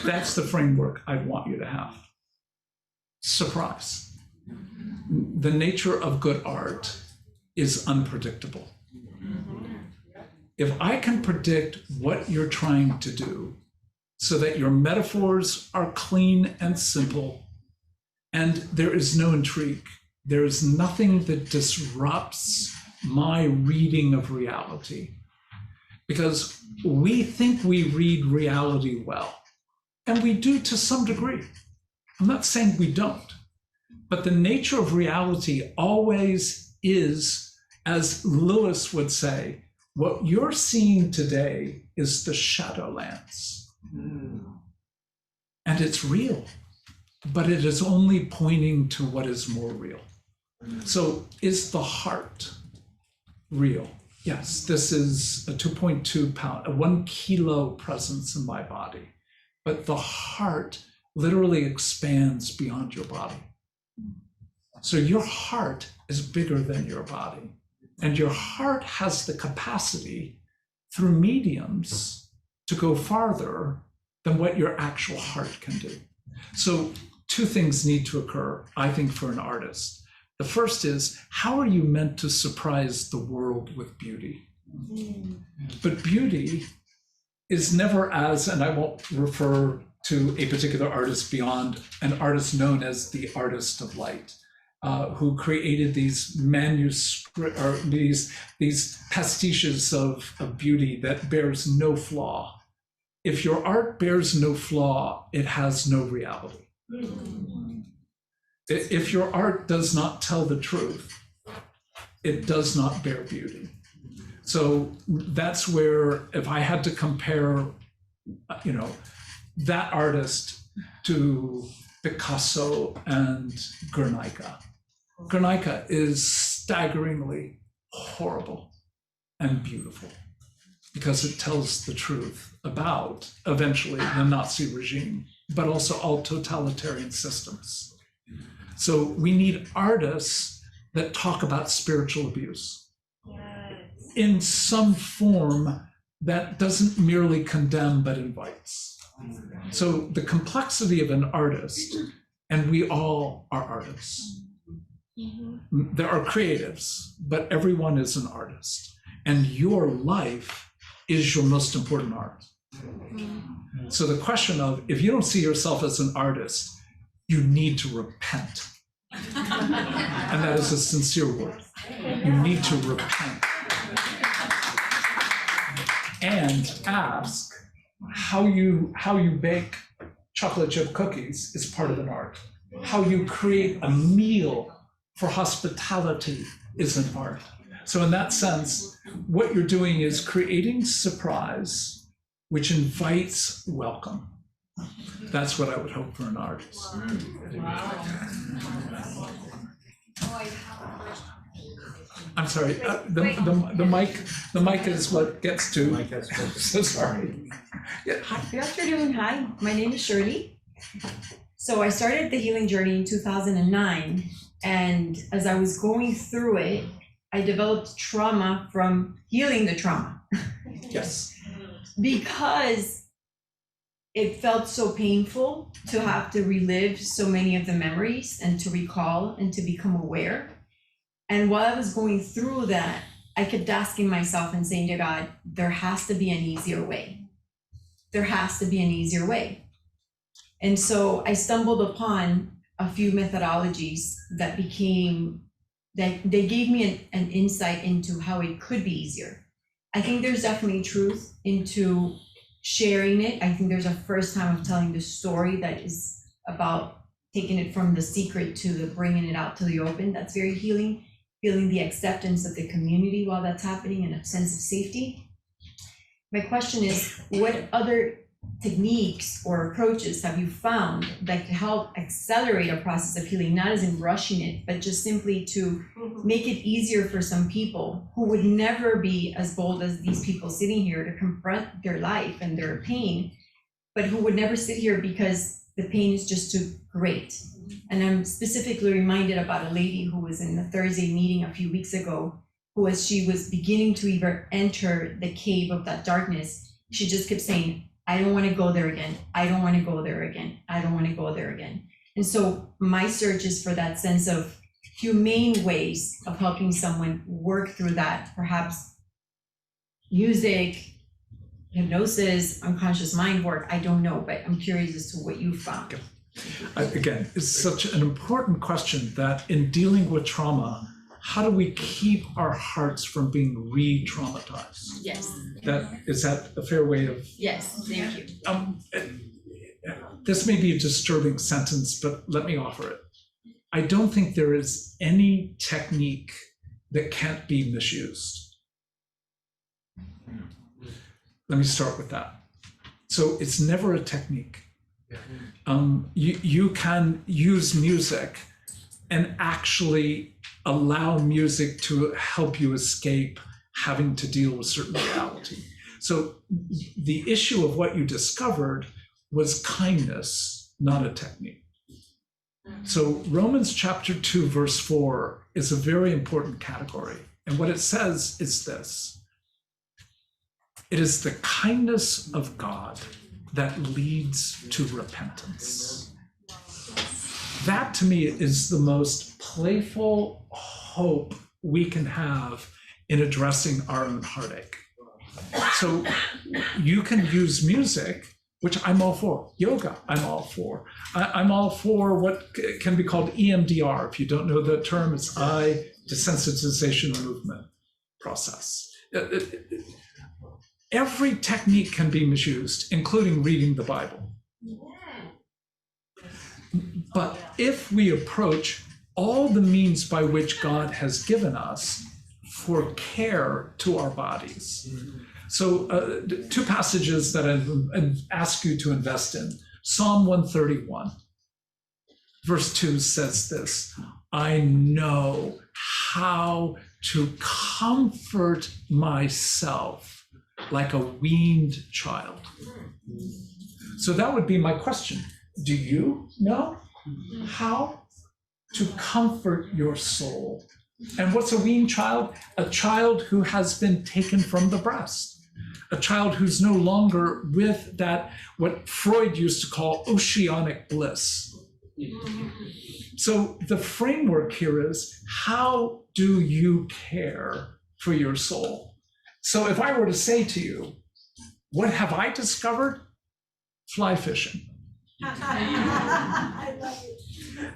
[SPEAKER 1] That's the framework I want you to have. Surprise. The nature of good art is unpredictable. If I can predict what you're trying to do so that your metaphors are clean and simple, and there is no intrigue, there is nothing that disrupts my reading of reality. Because we think we read reality well, and we do to some degree. I'm not saying we don't, but the nature of reality always is, as Lewis would say, What you're seeing today is the Shadowlands. And it's real, but it is only pointing to what is more real. So is the heart real? Yes, this is a 2.2 pound, a 1 kilo presence in my body. But the heart literally expands beyond your body. So your heart is bigger than your body. And your heart has the capacity through mediums to go farther than what your actual heart can do. So 2 things need to occur, I think, for an artist. The first is, how are you meant to surprise the world with beauty? But beauty is never as, and I won't refer to a particular artist beyond an artist known as the artist of light, who created these manuscript or these pastiches of beauty that bears no flaw. If your art bears no flaw, it has no reality. If your art does not tell the truth, it does not bear beauty. So that's where, if I had to compare, that artist to Picasso and Guernica. Guernica is staggeringly horrible and beautiful because it tells the truth about, eventually, the Nazi regime, but also all totalitarian systems. So we need artists that talk about spiritual abuse in some form that doesn't merely condemn but invites. So the complexity of an artist, and we all are artists. There are creatives, but everyone is an artist. And your life is your most important art. So the question of, if you don't see yourself as an artist, you need to repent. And that is a sincere word. You need to repent. And ask, how you bake chocolate chip cookies is part of an art. How you create a meal for hospitality is an art. So in that sense, what you're doing is creating surprise, which invites welcome. That's what I would hope for an artist. I'm sorry, the mic is what gets to. So sorry. Yeah.
[SPEAKER 14] Hi, good afternoon. Hi, my name is Shirley. So I started the healing journey in 2009, and as I was going through it, I developed trauma from healing the trauma.
[SPEAKER 1] Yes.
[SPEAKER 14] Because it felt so painful to have to relive so many of the memories and to recall and to become aware. And while I was going through that, I kept asking myself and saying to God, there has to be an easier way. There has to be an easier way. And so I stumbled upon a few methodologies that they gave me an insight into how it could be easier. I think there's definitely truth into sharing it. I think there's a first time of telling the story that is about taking it from the secret to the bringing it out to the open. That's very healing. Feeling the acceptance of the community while that's happening and a sense of safety. My question is, what other techniques or approaches have you found that can help accelerate a process of healing, not as in rushing it, but just simply to make it easier for some people who would never be as bold as these people sitting here to confront their life and their pain, but who would never sit here because the pain is just too great. And I'm specifically reminded about a lady who was in the Thursday meeting a few weeks ago, who, as she was beginning to even enter the cave of that darkness, she just kept saying, I don't want to go there again. I don't want to go there again. I don't want to go there again. And so my search is for that sense of humane ways of helping someone work through that, perhaps music, hypnosis, unconscious mind work, I don't know, but I'm curious as to what you found.
[SPEAKER 1] Again, it's such an important question that in dealing with trauma, how do we keep our hearts from being re-traumatized?
[SPEAKER 14] Yes.
[SPEAKER 1] Is that a fair way of?
[SPEAKER 14] Yes, thank you.
[SPEAKER 1] This may be a disturbing sentence, but let me offer it. I don't think there is any technique that can't be misused. Let me start with that. So it's never a technique. You can use music and actually allow music to help you escape having to deal with certain reality. So the issue of what you discovered was kindness, not a technique. So Romans chapter 2, verse 4 is a very important category. And what it says is this: it is the kindness of God that leads to repentance. That to me is the most playful hope we can have in addressing our own heartache. So you can use music, which I'm all for. Yoga, I'm all for. I'm all for what can be called EMDR. If you don't know the term, it's eye desensitization movement process. Every technique can be misused, including reading the Bible. But if we approach all the means by which God has given us for care to our bodies. So two passages that I've asked you to invest in. Psalm 131, verse 2 says this: I know how to comfort myself like a weaned child. So that would be my question. Do you know how to comfort your soul? And what's a weaned child? A child who has been taken from the breast. A child who's no longer with that, what Freud used to call oceanic bliss. So the framework here is, how do you care for your soul? So if I were to say to you, what have I discovered? Fly fishing.
[SPEAKER 3] I love it.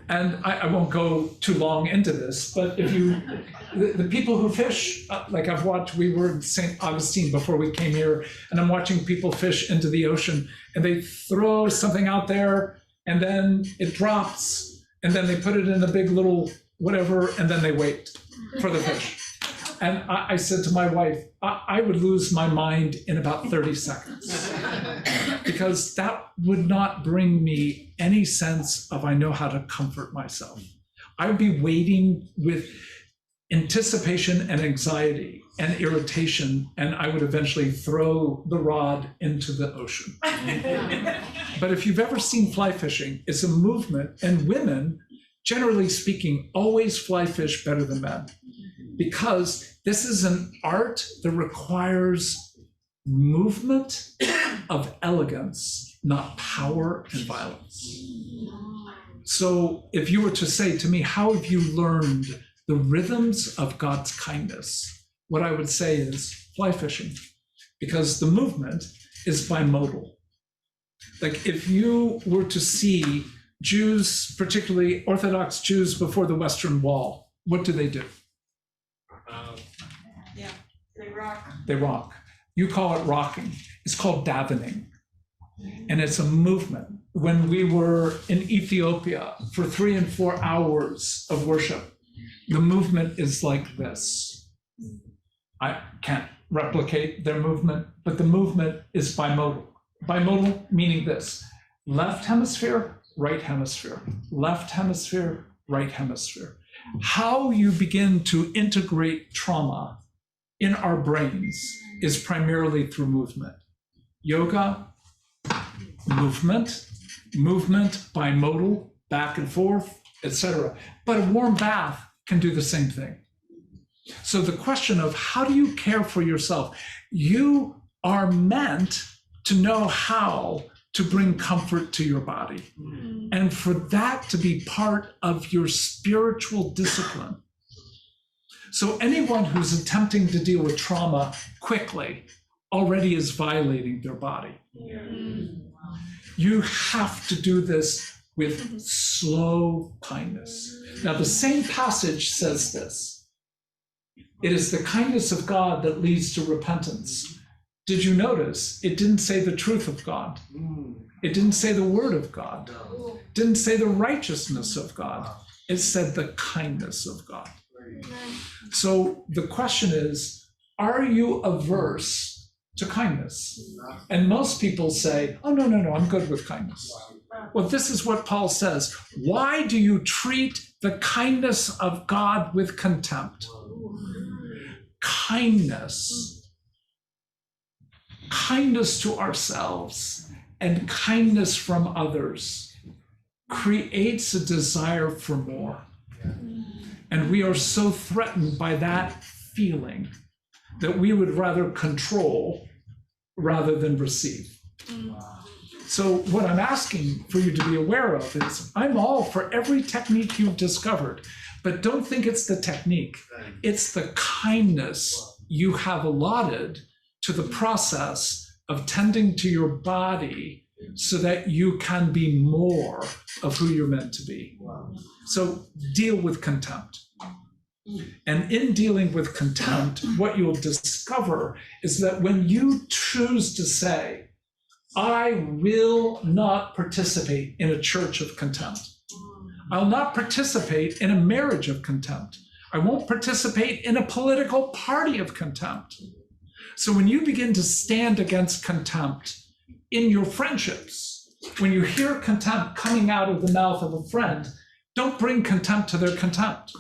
[SPEAKER 1] And I won't go too long into this, but if you, the people who fish, like I've watched, we were in St. Augustine before we came here, and I'm watching people fish into the ocean, and they throw something out there, and then it drops, and then they put it in a big little whatever, and then they wait for the fish. And I said to my wife, I would lose my mind in about 30 seconds because that would not bring me any sense of I know how to comfort myself. I would be waiting with anticipation and anxiety and irritation, and I would eventually throw the rod into the ocean. But if you've ever seen fly fishing, it's a movement, and women, generally speaking, always fly fish better than men, because this is an art that requires movement of elegance, not power and violence. So if you were to say to me, how have you learned the rhythms of God's kindness? What I would say is fly fishing, because the movement is bimodal. Like if you were to see Jews, particularly Orthodox Jews before the Western Wall, what do? They rock. You call it rocking. It's called davening. And it's a movement. When we were in Ethiopia for 3 and 4 hours of worship, the movement is like this. I can't replicate their movement, but the movement is bimodal. Bimodal meaning this: left hemisphere, right hemisphere, left hemisphere, right hemisphere. How you begin to integrate trauma in our brains is primarily through movement. Yoga, movement, bimodal, back and forth, etc. But a warm bath can do the same thing. So the question of how do you care for yourself? You are meant to know how to bring comfort to your body. And for that to be part of your spiritual discipline. So anyone who's attempting to deal with trauma quickly already is violating their body. You have to do this with slow kindness. Now, the same passage says this: it is the kindness of God that leads to repentance. Did you notice it didn't say the truth of God? It didn't say the word of God. It didn't say the righteousness of God. It said the kindness of God. So the question is, are you averse to kindness. And most people say, oh, no, I'm good with kindness. Well, this is what Paul says. Why do you treat the kindness of God with contempt? Kindness to ourselves and kindness from others creates a desire for more. And we are so threatened by that feeling that we would rather control rather than receive. So what I'm asking for you to be aware of is I'm all for every technique you've discovered, but don't think it's the technique. It's the kindness you have allotted to the process of tending to your body so that you can be more of who you're meant to be. So deal with contempt. And in dealing with contempt, what you'll discover is that when you choose to say, I will not participate in a church of contempt. I'll not participate in a marriage of contempt. I won't participate in a political party of contempt. So when you begin to stand against contempt in your friendships, when you hear contempt coming out of the mouth of a friend, don't bring contempt to their contempt.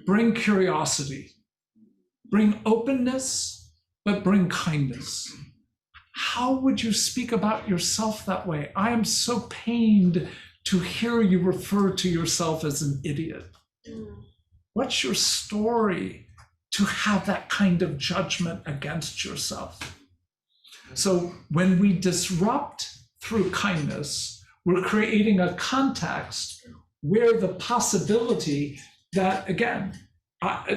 [SPEAKER 1] Bring curiosity. Bring openness, but bring kindness. How would you speak about yourself that way? I am so pained to hear you refer to yourself as an idiot. What's your story to have that kind of judgment against yourself? So when we disrupt through kindness, we're creating a context where the possibility that, again,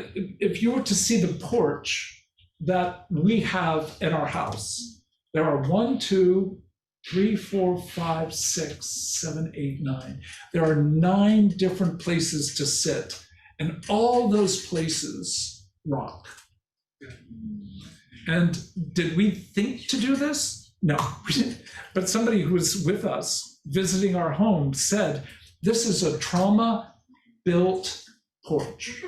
[SPEAKER 1] if you were to see the porch that we have in our house, there are 1, 2, 3, 4, 5, 6, 7, 8, 9. There are 9 different places to sit, and all those places rock. And did we think to do this? No, we didn't. But somebody who was with us visiting our home said, this is a trauma-built porch.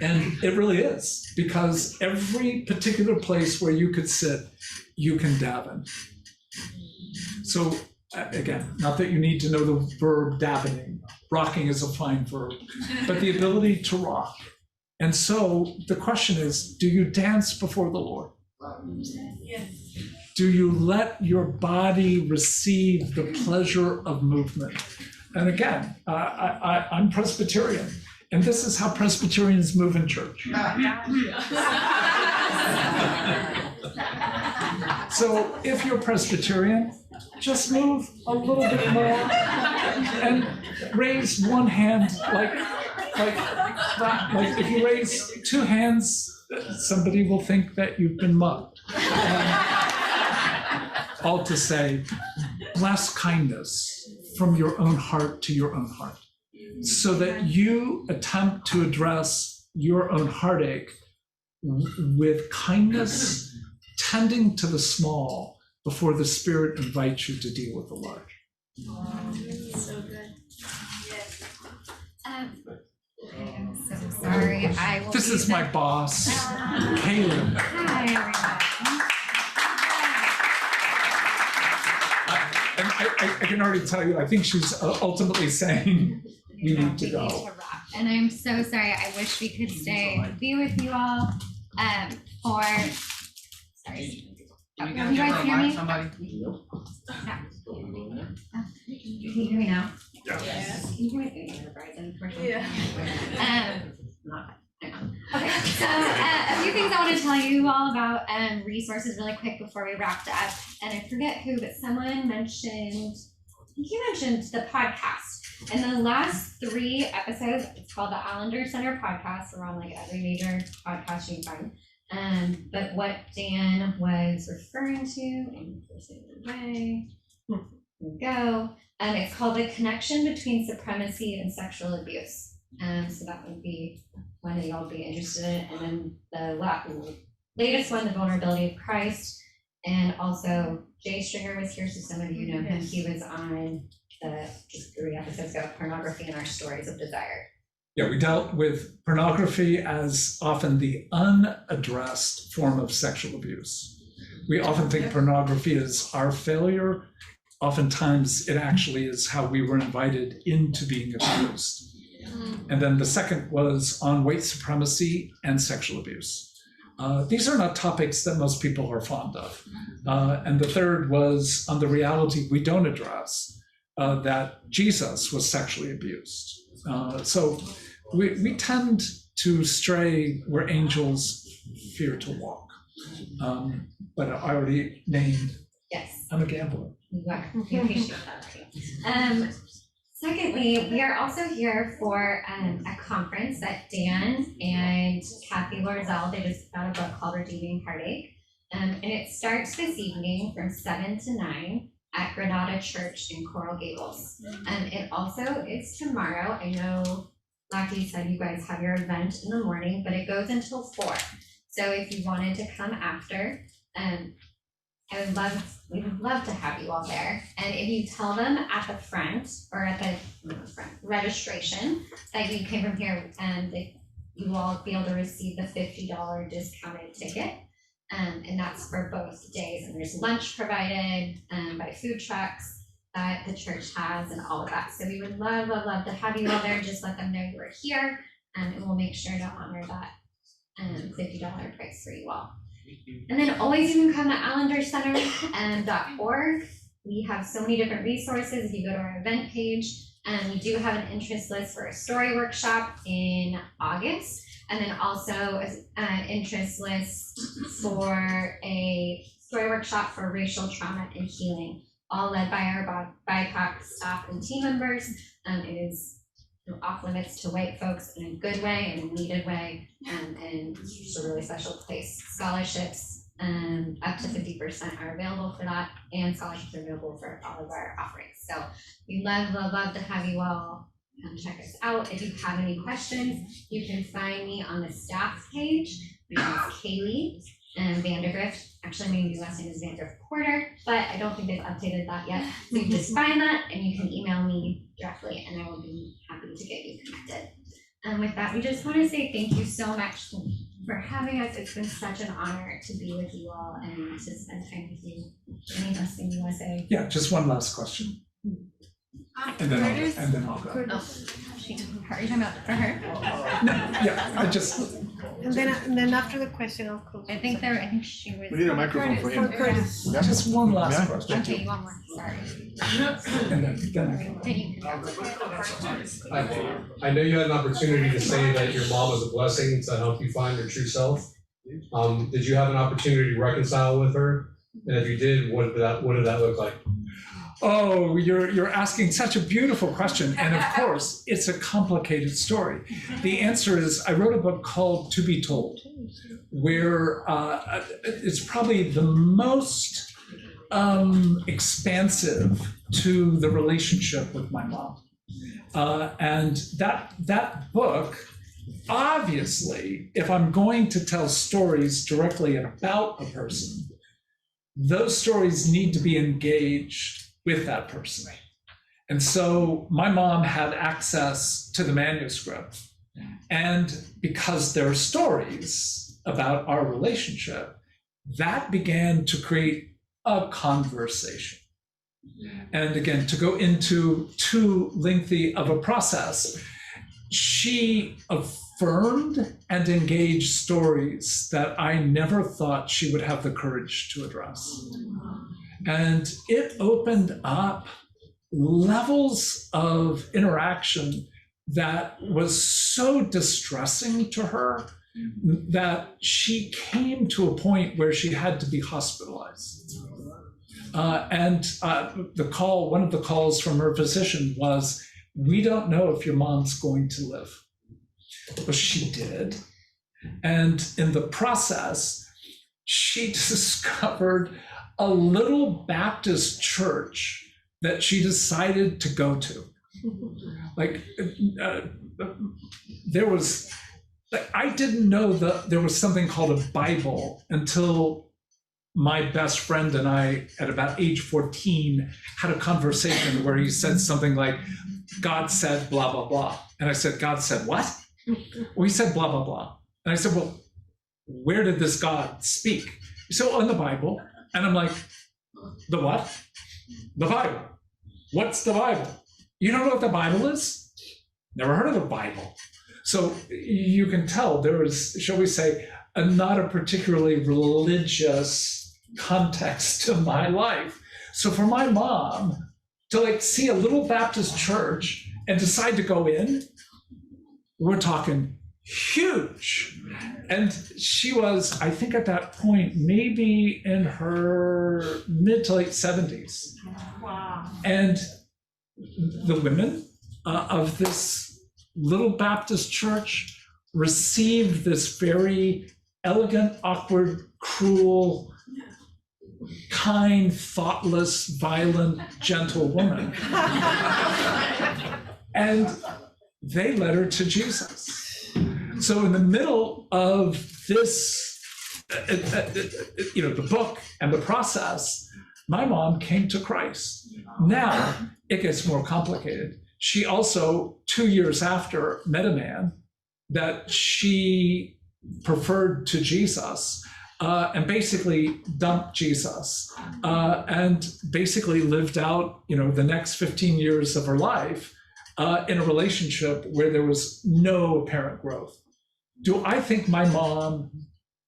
[SPEAKER 1] And it really is, because every particular place where you could sit, you can daven. So again, not that you need to know the verb davening. Rocking is a fine verb, but the ability to rock. And so the question is, do you dance before the Lord?
[SPEAKER 2] Yes.
[SPEAKER 1] Do you let your body receive the pleasure of movement? And again, I'm Presbyterian. And this is how Presbyterians move in church. So if you're Presbyterian, just move a little bit more and raise one hand like that. Like if you raise 2 hands, somebody will think that you've been mugged. All to say, bless kindness from your own heart to your own heart, so that you attempt to address your own heartache with kindness, tending to the small before the Spirit invites you to deal with the large.
[SPEAKER 2] So good. Yes.
[SPEAKER 15] I'm so sorry. I will.
[SPEAKER 1] This is my boss, Caleb.
[SPEAKER 15] Hi, everyone.
[SPEAKER 1] And I can already tell you, I think she's ultimately saying we need to go.
[SPEAKER 15] And I'm so sorry. I wish we could stay and be with you all. For sorry. Can you guys hear me?
[SPEAKER 16] Somebody?
[SPEAKER 15] No. Can you hear me now?
[SPEAKER 2] Yes.
[SPEAKER 15] Can you hear me?
[SPEAKER 2] Yeah.
[SPEAKER 15] Okay, so a few things I want to tell you all about resources really quick before we wrapped up. And I forget who, but someone mentioned, I think you mentioned the podcast. In the last 3 episodes, it's called the Allender Center podcast. We're on like every major podcast you can find. But what Dan was referring to, and way, here we go. It's called The Connection Between Supremacy and Sexual Abuse. So that would be one that y'all be interested in. And then the latest one, The Vulnerability of Christ. And also Jay Stringer was here, so some of you know him. He was on just 3 episodes ago, Pornography and Our Stories of Desire.
[SPEAKER 1] Yeah, we dealt with pornography as often the unaddressed form of sexual abuse. We often think pornography is our failure. Oftentimes, it actually is how we were invited into being abused. And then the second was on white supremacy and sexual abuse. These are not topics that most people are fond of. And the third was on the reality we don't address, that Jesus was sexually abused. So we tend to stray where angels fear to walk. But I already named,
[SPEAKER 15] Yes.
[SPEAKER 1] I'm a gambler.
[SPEAKER 15] You are. We appreciate that. Secondly, we are also here for a conference that Dan and Kathy Lorzell, they just got a book called Redeeming Heartache. And it starts this evening from 7 to 9 at Granada Church in Coral Gables. And it also is tomorrow. I know Lucky said you guys have your event in the morning, but it goes until 4. So if you wanted to come after, we would love to have you all there. And if you tell them at the front or at the registration that you came from here, and you will all be able to receive the $50 discounted ticket. And that's for both days. And there's lunch provided by food trucks that the church has and all of that. So we would love, love, love to have you all there. Just let them know you were here, and we'll make sure to honor that $50 price for you all. And then always you can come to AllenderCenter.org. We have so many different resources. If you go to our event page, we do have an interest list for a story workshop in August, and then also an interest list for a story workshop for racial trauma and healing, all led by our BIPOC staff and team members. It is off limits to white folks in a good way and a needed way, and it's a really special place. Scholarships up to 50% are available for that, and scholarships are available for all of our offerings. So we love, love, love to have you all check us out. If you have any questions, you can find me on the staff page. My name is Kaylee Vandergrift. Actually, my new last name is Vandergrift Porter, but I don't think they've updated that yet. So you can just find that, and you can email me directly, and I will be happy to get you connected. And with that, we just want to say thank you so much for having us. It's been such an honor to be with you all and to spend time with you. Any last thing you want to say?
[SPEAKER 1] Yeah, just one last question. And then I'll go.
[SPEAKER 15] Are you talking about for her?
[SPEAKER 1] No, yeah, I just.
[SPEAKER 3] And then after the question, I'll close.
[SPEAKER 15] I think she was.
[SPEAKER 12] We need a microphone for him.
[SPEAKER 3] Curtis.
[SPEAKER 12] Yeah.
[SPEAKER 1] Just one last question.
[SPEAKER 15] Okay, one more, sorry.
[SPEAKER 1] And then I can.
[SPEAKER 16] I know you had an opportunity to say that your mom was a blessing to help you find your true self. Did you have an opportunity to reconcile with her? And if you did, what did that look like?
[SPEAKER 1] Oh, you're asking such a beautiful question. And of course, it's a complicated story. The answer is, I wrote a book called To Be Told, where it's probably the most expansive to the relationship with my mom. And that book, obviously, if I'm going to tell stories directly about a person, those stories need to be engaged with that person. And so my mom had access to the manuscript. And because there are stories about our relationship, that began to create a conversation. And again, to go into too lengthy of a process, she affirmed and engaged stories that I never thought she would have the courage to address. And it opened up levels of interaction that was so distressing to her that she came to a point where she had to be hospitalized. One of the calls from her physician was, "We don't know if your mom's going to live." Well, she did. And in the process, she discovered a little Baptist church that she decided to go to. I didn't know that there was something called a Bible until my best friend and I, at about age 14, had a conversation where he said something like, "God said blah, blah, blah." And I said, God said what? Well, he said blah, blah, blah. And I said, well, where did this God speak? He said, well, in the Bible. And I'm like, the what? The Bible. What's the Bible? You don't know what the Bible is? Never heard of the Bible. So you can tell there is, shall we say, not a particularly religious context to my life. So for my mom to like see a little Baptist church and decide to go in, we're talking huge. And she was, I think at that point, maybe in her mid to late 70s.
[SPEAKER 3] Wow.
[SPEAKER 1] And the women of this little Baptist church received this very elegant, awkward, cruel, kind, thoughtless, violent, gentle woman. And they led her to Jesus. So in the middle of this, the book and the process, my mom came to Christ. Now it gets more complicated. She also, 2 years after, met a man that she preferred to Jesus, and basically dumped Jesus, and basically lived out, the next 15 years of her life in a relationship where there was no apparent growth. Do I think my mom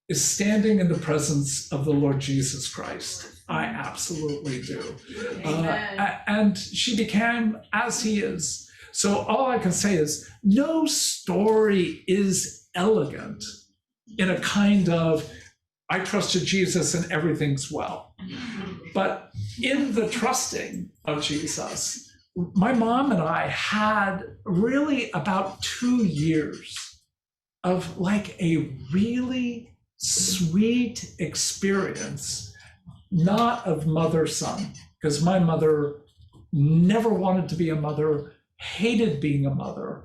[SPEAKER 1] is standing in the presence of the Lord Jesus Christ? I absolutely do. And she became as he is. So all I can say is no story is elegant in a kind of, I trusted Jesus and everything's well. But in the trusting of Jesus, my mom and I had really about 2 years of like a really sweet experience, not of mother-son, because my mother never wanted to be a mother, hated being a mother,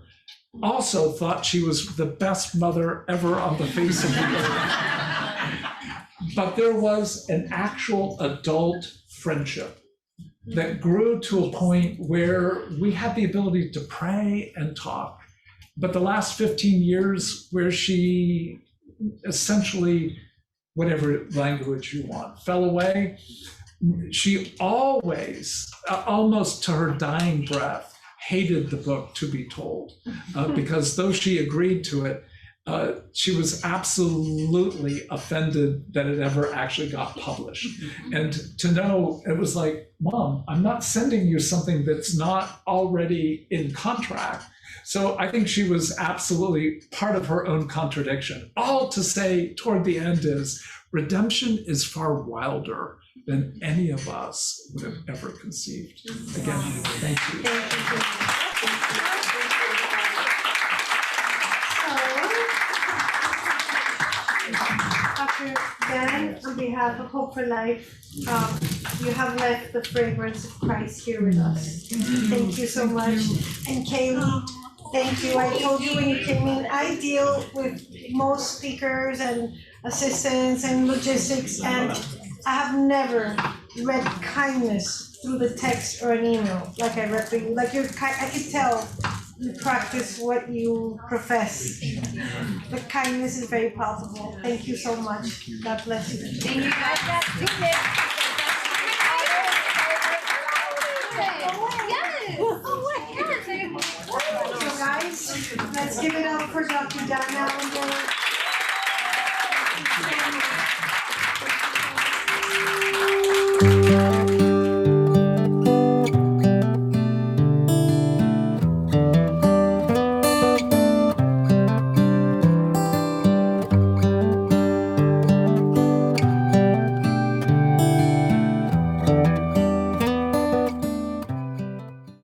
[SPEAKER 1] also thought she was the best mother ever on the face of the earth. But there was an actual adult friendship that grew to a point where we had the ability to pray and talk. But the last 15 years where she essentially, whatever language you want, fell away, she always, almost to her dying breath, hated the book To Be Told, because though she agreed to it, she was absolutely offended that it ever actually got published. And to know, it was like, Mom, I'm not sending you something that's not already in contract. So I think she was absolutely part of her own contradiction. All to say toward the end is, redemption is far wilder than any of us would have ever conceived. Again, thank you.
[SPEAKER 3] Dr. Dan, on behalf of Hope4Life, you have left the fragrance of Christ here with us. Thank you so much. And Kaylee, thank you. I told you when you came in, I deal with most speakers and assistants and logistics, and I have never read kindness through the text or an email like I read for you. Like I could tell you practice what you profess. The kindness is very palpable. Thank you so much. God bless you.
[SPEAKER 15] Thank you guys.
[SPEAKER 3] So guys, let's give it up for Dr. Dan Allender.